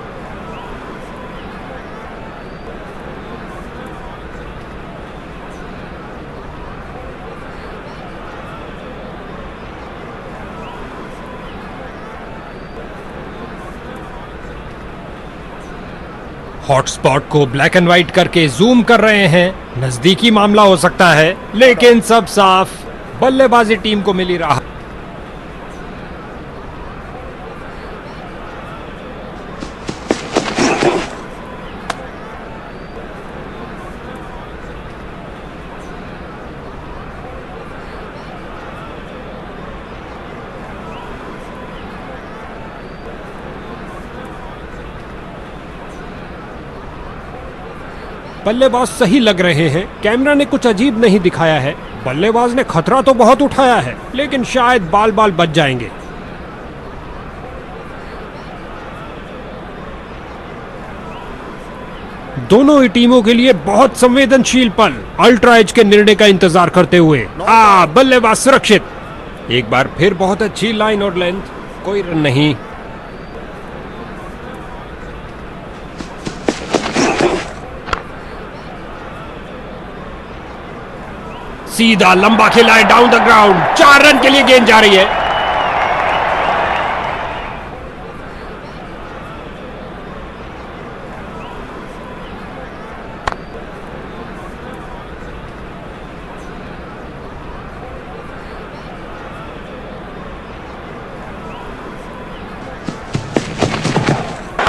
हॉटस्पॉट को ब्लैक एंड व्हाइट करके जूम कर रहे हैं। नजदीकी मामला हो सकता है, लेकिन सब साफ। बल्लेबाजी टीम को मिली राहत। बल्लेबाज सही लग रहे हैं, कैमरा ने कुछ अजीब नहीं दिखाया है। बल्लेबाज ने खतरा तो बहुत उठाया है, लेकिन शायद बाल बाल बच जाएंगे। दोनों ही टीमों के लिए बहुत संवेदनशील पल। अल्ट्रा एज के निर्णय का इंतजार करते हुए बल्लेबाज सुरक्षित। एक बार फिर बहुत अच्छी लाइन और लेंथ, कोई रन नहीं। सीधा लंबा खेला है डाउन द ग्राउंड। 4 रन के लिए गेंद जा रही है।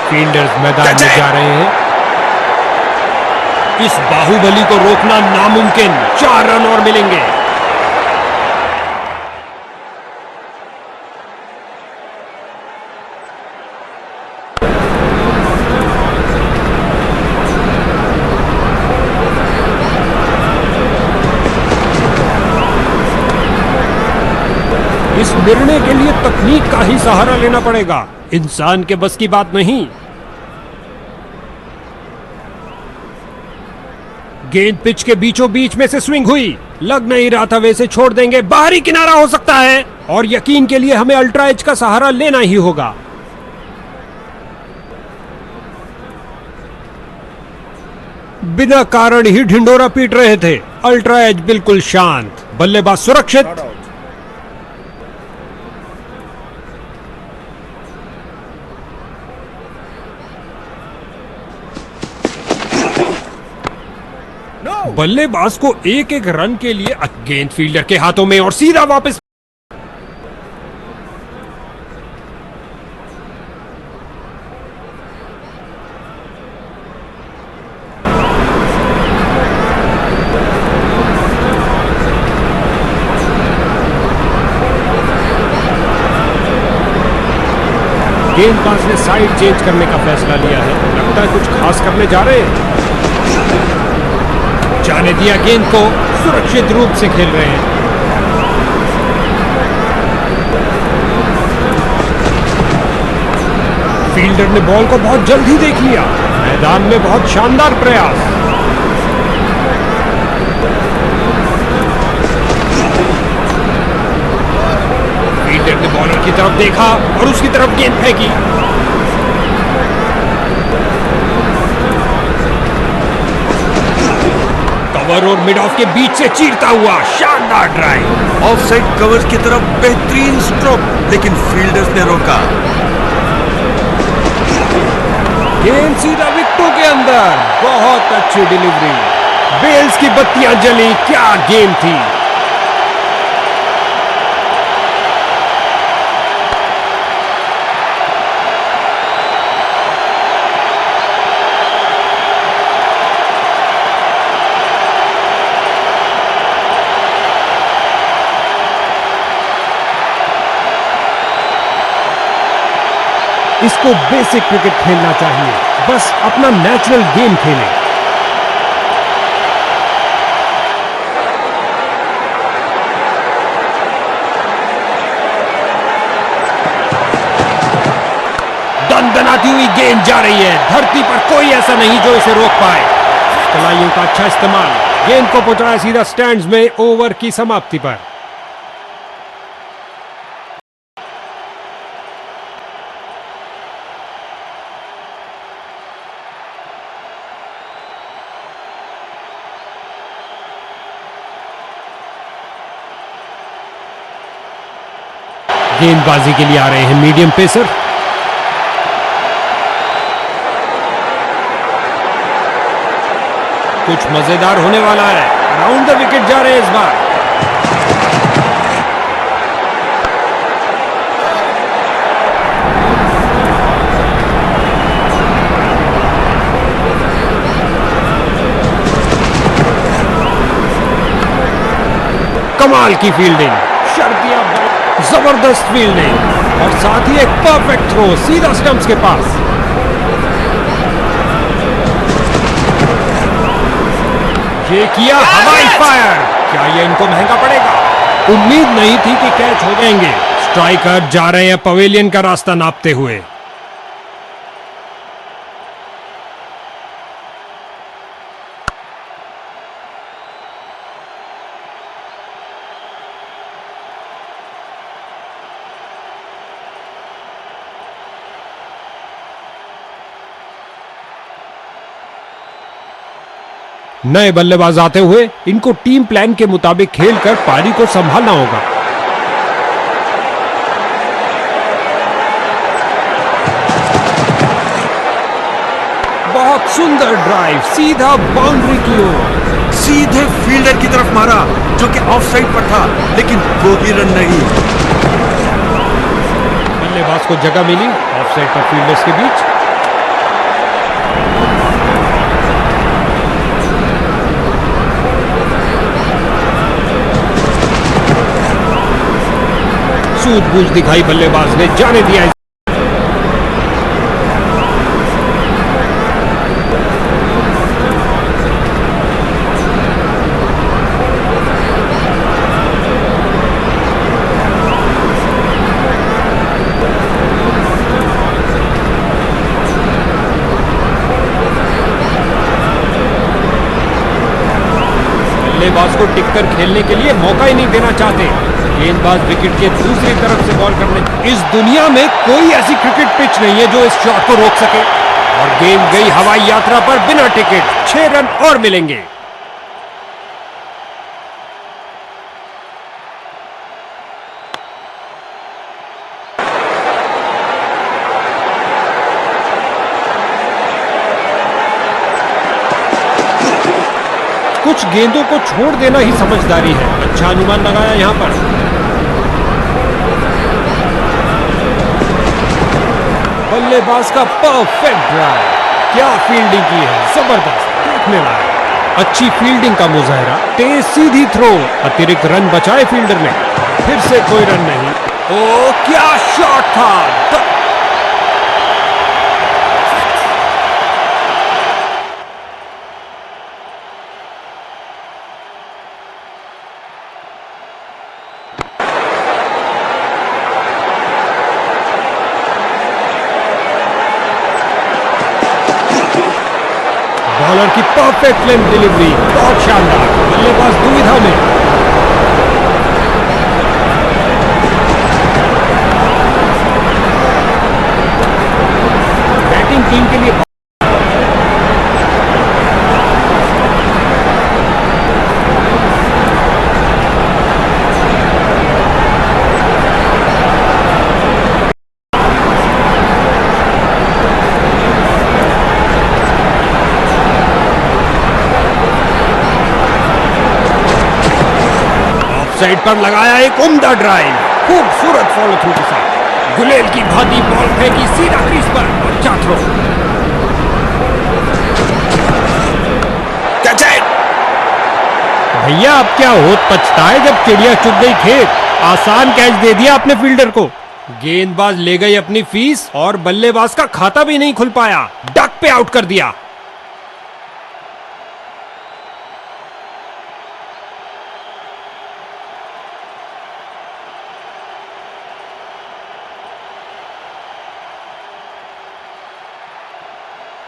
फील्डर्स मैदान में जा रहे हैं। इस बाहुबली को रोकना नामुमकिन। 4 रन और मिलेंगे। इस निर्णय के लिए तकनीक का ही सहारा लेना पड़ेगा, इंसान के बस की बात नहीं। गेंद पिच के बीचों बीच में से स्विंग हुई, लग नहीं रहा था वैसे छोड़ देंगे। बाहरी किनारा हो सकता है, और यकीन के लिए हमें अल्ट्रा एज का सहारा लेना ही होगा। बिना कारण ही ढिंडोरा पीट रहे थे। अल्ट्रा एज बिल्कुल शांत। बल्लेबाज सुरक्षित। बल्लेबाज को एक एक रन के लिए गेंद फील्डर के हाथों में और सीधा वापस। गेंदबाज ने साइड चेंज करने का फैसला लिया है। लगता है कुछ खास करने जा रहे हैं। जाने दिया गेंद को, सुरक्षित रूप से खेल रहे हैं। फील्डर ने बॉल को बहुत जल्दी देख लिया। मैदान में बहुत शानदार प्रयास। फील्डर ने बॉलर की तरफ देखा और उसकी तरफ गेंद फेंकी। कवर और मिड ऑफ के बीच से चीरता हुआ शानदार ड्राइव। ऑफसाइड कवर की तरफ बेहतरीन स्ट्रोक, लेकिन फील्डर्स ने रोका। गेंद सीधा विकेटों के अंदर। बहुत अच्छी डिलीवरी। बेल्स की बत्तियां जली। क्या गेम थी। इसको बेसिक क्रिकेट खेलना चाहिए, बस अपना नेचुरल गेम खेलें। दनदनाती हुई गेंद जा रही है। धरती पर कोई ऐसा नहीं जो इसे रोक पाए। कलाइयों का अच्छा इस्तेमाल। गेंद को पहुंचाया सीधा स्टैंड्स में। ओवर की समाप्ति पर गेंदबाजी के लिए आ रहे हैं मीडियम पेसर। कुछ मजेदार होने वाला है। अराउंड द विकेट जा रहे हैं इस बार। कमाल की फील्डिंग, शर्तिया जबरदस्त फील्डिंग और साथ ही एक परफेक्ट थ्रो सीधा स्टंप्स के पास। ये किया हवाई फायर। क्या ये इनको महंगा पड़ेगा? उम्मीद नहीं थी कि कैच हो जाएंगे। स्ट्राइकर जा रहे हैं पवेलियन का रास्ता नापते हुए। नए बल्लेबाज आते हुए इनको टीम प्लान के मुताबिक खेलकर पारी को संभालना होगा। बहुत सुंदर ड्राइव, सीधा बाउंड्री की ओर। सीधे फील्डर की तरफ मारा, जो कि ऑफ साइड पर था, लेकिन कोई रन नहीं। बल्लेबाज को जगह मिली ऑफ साइड पर फील्डर्स के बीच। सूझबूझ दिखाई बल्लेबाज ने, जाने दिया। बल्लेबाज को टिककर खेलने के लिए मौका ही नहीं देना चाहते। गेंदबाज विकेट के दूसरी तरफ से बॉल करने। इस दुनिया में कोई ऐसी क्रिकेट पिच नहीं है जो इस शॉट को रोक सके। और गेंद गई हवाई यात्रा पर बिना टिकट। 6 रन और मिलेंगे। कुछ गेंदों को छोड़ देना ही समझदारी है। अच्छा अनुमान लगाया यहां पर। बल्लेबाज का परफेक्ट ड्राइव। क्या फील्डिंग की है, जबरदस्त, देखने लायक। अच्छी फील्डिंग का मुजाहरा, तेज सीधी थ्रो, अतिरिक्त रन बचाए फील्डर ने। फिर से कोई रन नहीं। ओ क्या शॉट था। बॉलर की परफेक्ट लेंथ डिलीवरी, बहुत शानदार। बल्लेबाज दुविधा में। बैटिंग टीम के लिए साइड पर लगाया एक उम्दा ड्राइव, खूबसूरत फॉलो थ्रू के साथ। गुलेल की भांति बॉल फेंकी सीधा क्रीज पर। अच्छा थ्रो। भैया अब क्या होत पछता है जब चिड़िया चुग गई खेत। आसान कैच दे दिया अपने फील्डर को। गेंदबाज ले गई अपनी फीस और बल्लेबाज का खाता भी नहीं खुल पाया। डक पे आउट कर दिया।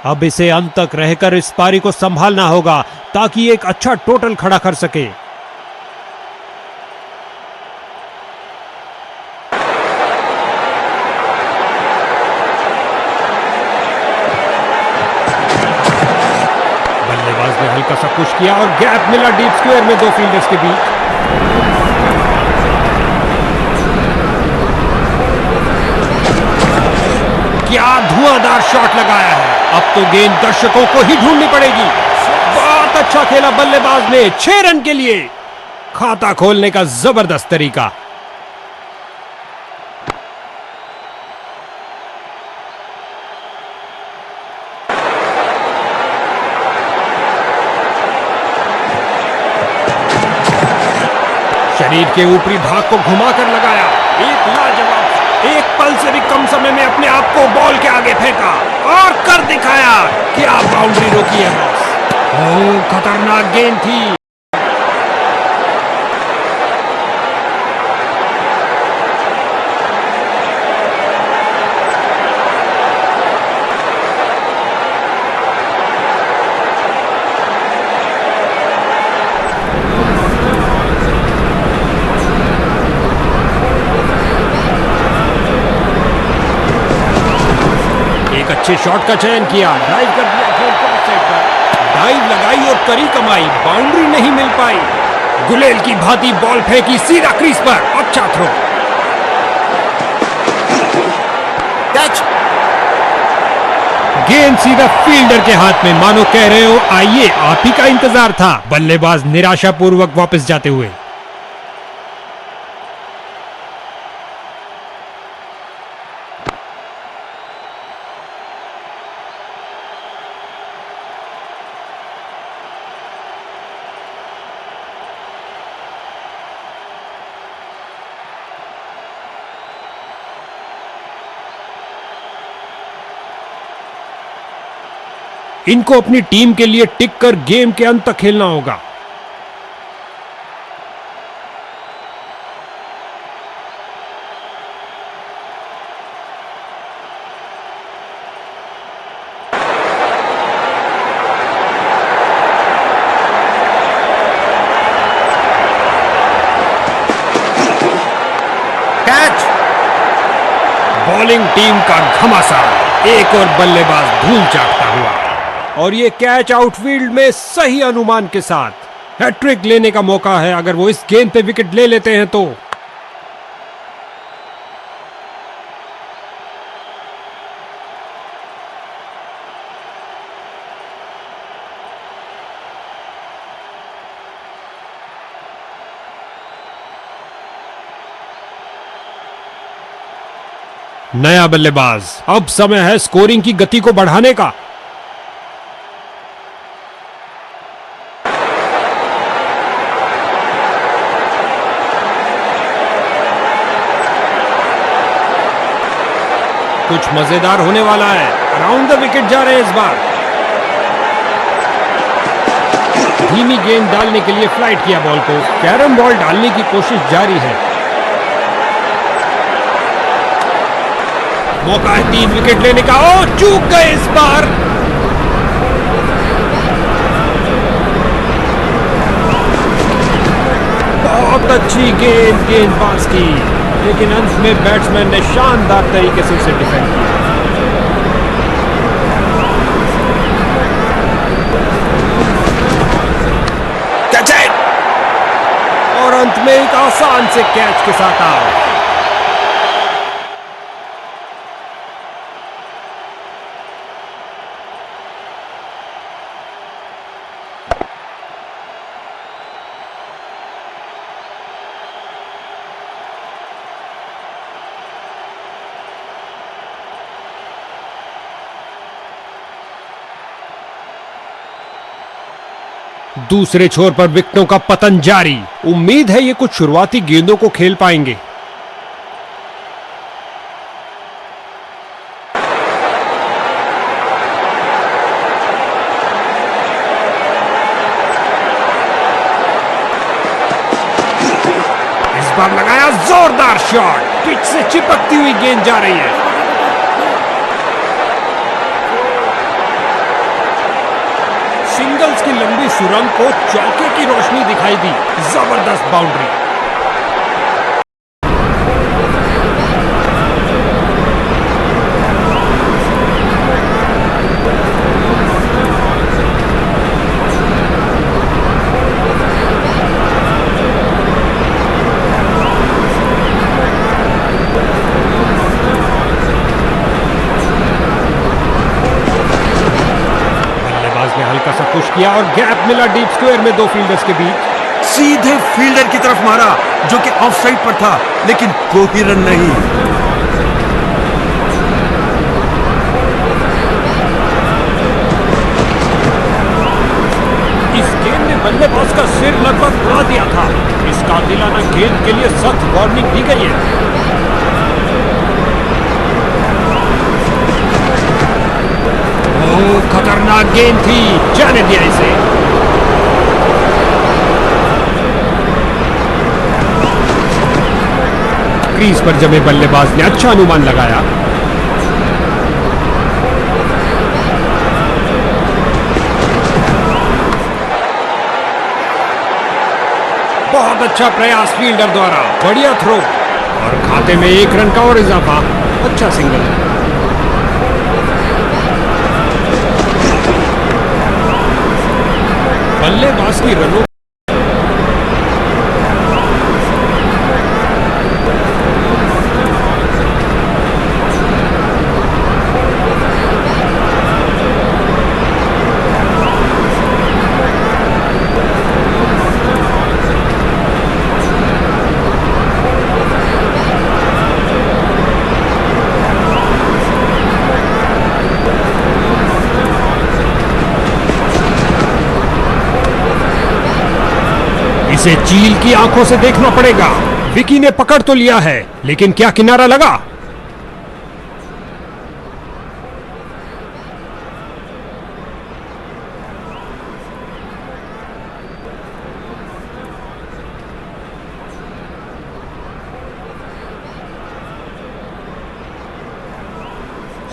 अब इसे अंत तक रहकर इस पारी को संभालना होगा ताकि एक अच्छा टोटल खड़ा कर सके। बल्लेबाज ने हल्का सा पुश किया और गैप मिला डीप स्क्वायर में दो फील्डर्स के बीच। क्या धुआंधार शॉट लगाया है। अब तो गेंद दर्शकों को ही ढूंढनी पड़ेगी। बहुत अच्छा खेला बल्लेबाज ने। 6 रन के लिए खाता खोलने का जबरदस्त तरीका। शरीर के ऊपरी भाग को घुमाकर लगाया। एक लाजवाब, एक पल से भी कम समय में अपने आप को बॉल के आगे फेंका और कर दिखाया। क्या बाउंड्री रोकी है बॉस। ओह, खतरनाक गेंद थी। एक अच्छे शॉट का चयन किया, ड्राइव कर दिया खेल को ऑफसाइड पर। ड्राइव लगाई और करी कमाई, बाउंड्री नहीं मिल पाई। गुलेल की भांति बॉल फेंकी सीधा क्रीज पर। अच्छा थ्रो। कैच। गेंद सीधा फील्डर के हाथ में, मानो कह रहे हो आइए आप ही का इंतजार था। बल्लेबाज निराशापूर्वक वापस जाते हुए। इनको अपनी टीम के लिए टिक कर गेम के अंत तक खेलना होगा। कैच। बॉलिंग टीम का घमासान, एक और बल्लेबाज धूल चाटता हुआ, और ये कैच आउटफील्ड में सही अनुमान के साथ। हैट्रिक लेने का मौका है अगर वो इस गेंद पे विकेट ले लेते हैं तो। नया बल्लेबाज, अब समय है स्कोरिंग की गति को बढ़ाने का। कुछ मजेदार होने वाला है। अराउंड द विकेट जा रहे हैं इस बार। धीमी गेंद डालने के लिए फ्लाइट किया बॉल को। कैरम बॉल डालने की कोशिश जारी है। मौका है 3 विकेट लेने का। ओ, चूक गए इस बार। बहुत अच्छी गेंदबाज की, लेकिन अंत में बैट्समैन ने शानदार तरीके से उसे डिफेंड किया। और अंत में एक आसान से कैच के साथ आउट। दूसरे छोर पर विकेटों का पतन जारी। उम्मीद है ये कुछ शुरुआती गेंदों को खेल पाएंगे। इस बार लगाया जोरदार शॉट, पिच से चिपकती हुई गेंद जा रही है। सिंगल्स की लंबी सुरंग को चौके की रोशनी दिखाई दी। जबरदस्त बाउंड्री। हल्का सा पुश किया और गैप मिला डीप स्क्वायर में 2 फील्डर्स के बीच। सीधे फील्डर की तरफ मारा जो कि ऑफ साइड पर था, लेकिन कोई रन नहीं। इस गेंद ने बल्लेबाज का सिर लगभग उड़ा दिया था। इस कातिलाना गेंद के लिए सख्त वार्निंग दी गई है। खतरनाक गेंद थी, जाने दिया इसे। क्रीज पर जमे बल्लेबाज ने अच्छा अनुमान लगाया। बहुत अच्छा प्रयास फील्डर द्वारा, बढ़िया थ्रो और खाते में 1 रन का और इजाफा। अच्छा सिंगल। बल्लेबाज की रनों इसे चील की आंखों से देखना पड़ेगा। विकी ने पकड़ तो लिया है, लेकिन क्या किनारा लगा?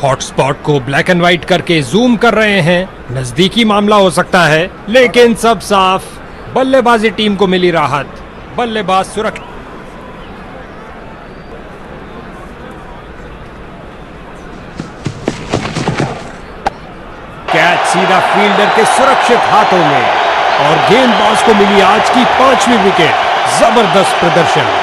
हॉटस्पॉट को ब्लैक एंड व्हाइट करके जूम कर रहे हैं। नजदीकी मामला हो सकता है, लेकिन सब साफ। बल्लेबाजी टीम को मिली राहत। बल्लेबाज सुरक्षित। कैच सीधा फील्डर के सुरक्षित हाथों में और गेंदबाज को मिली आज की 5वीं विकेट। जबरदस्त प्रदर्शन।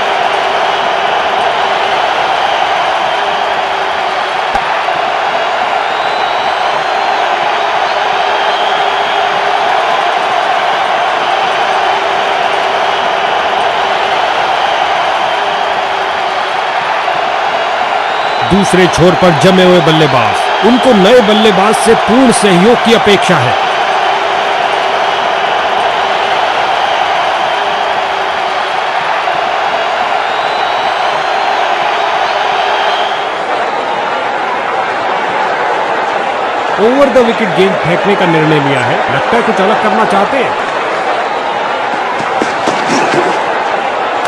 दूसरे छोर पर जमे हुए बल्लेबाज, उनको नए बल्लेबाज से पूर्ण सहयोग की अपेक्षा है। ओवर द विकेट गेंद फेंकने का निर्णय लिया है। लगता है कुछ अलग करना चाहते हैं।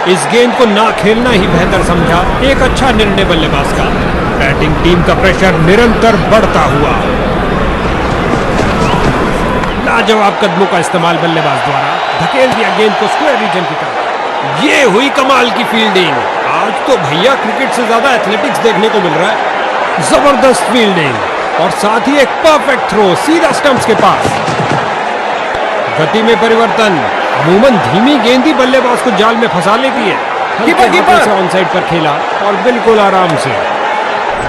इस गेंद को ना खेलना ही बेहतर समझा। एक अच्छा निर्णय बल्लेबाज का। बैटिंग टीम का प्रेशर निरंतर बढ़ता हुआ। लाजवाब कदमों का इस्तेमाल बल्लेबाज द्वारा धकेल दिया गेंद को स्क्वायर रीजन की तरफ। ये हुई कमाल की फील्डिंग। आज तो भैया क्रिकेट से ज्यादा एथलेटिक्स देखने को मिल रहा है। जबरदस्त फील्डिंग और साथ ही एक परफेक्ट थ्रो सीधा स्टंप्स के पास। गति में परिवर्तन। अमूमन धीमी गेंद ही बल्लेबाज को जाल में फंसा लेती है। कीपर से ऑन साइड पर खेला और बिल्कुल आराम से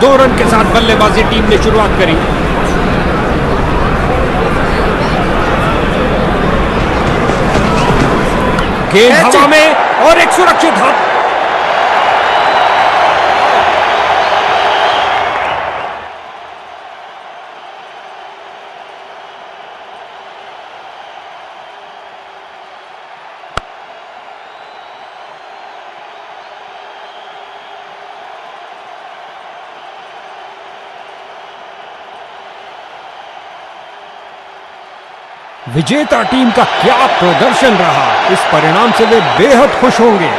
2 रन के साथ बल्लेबाजी टीम ने शुरुआत करी। गेंद हवा में और एक सुरक्षित हाथ। विजेता टीम का क्या प्रदर्शन रहा। इस परिणाम से वे बेहद खुश होंगे।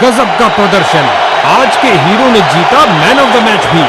गजब का प्रदर्शन। आज के हीरो ने जीता मैन ऑफ द मैच भी।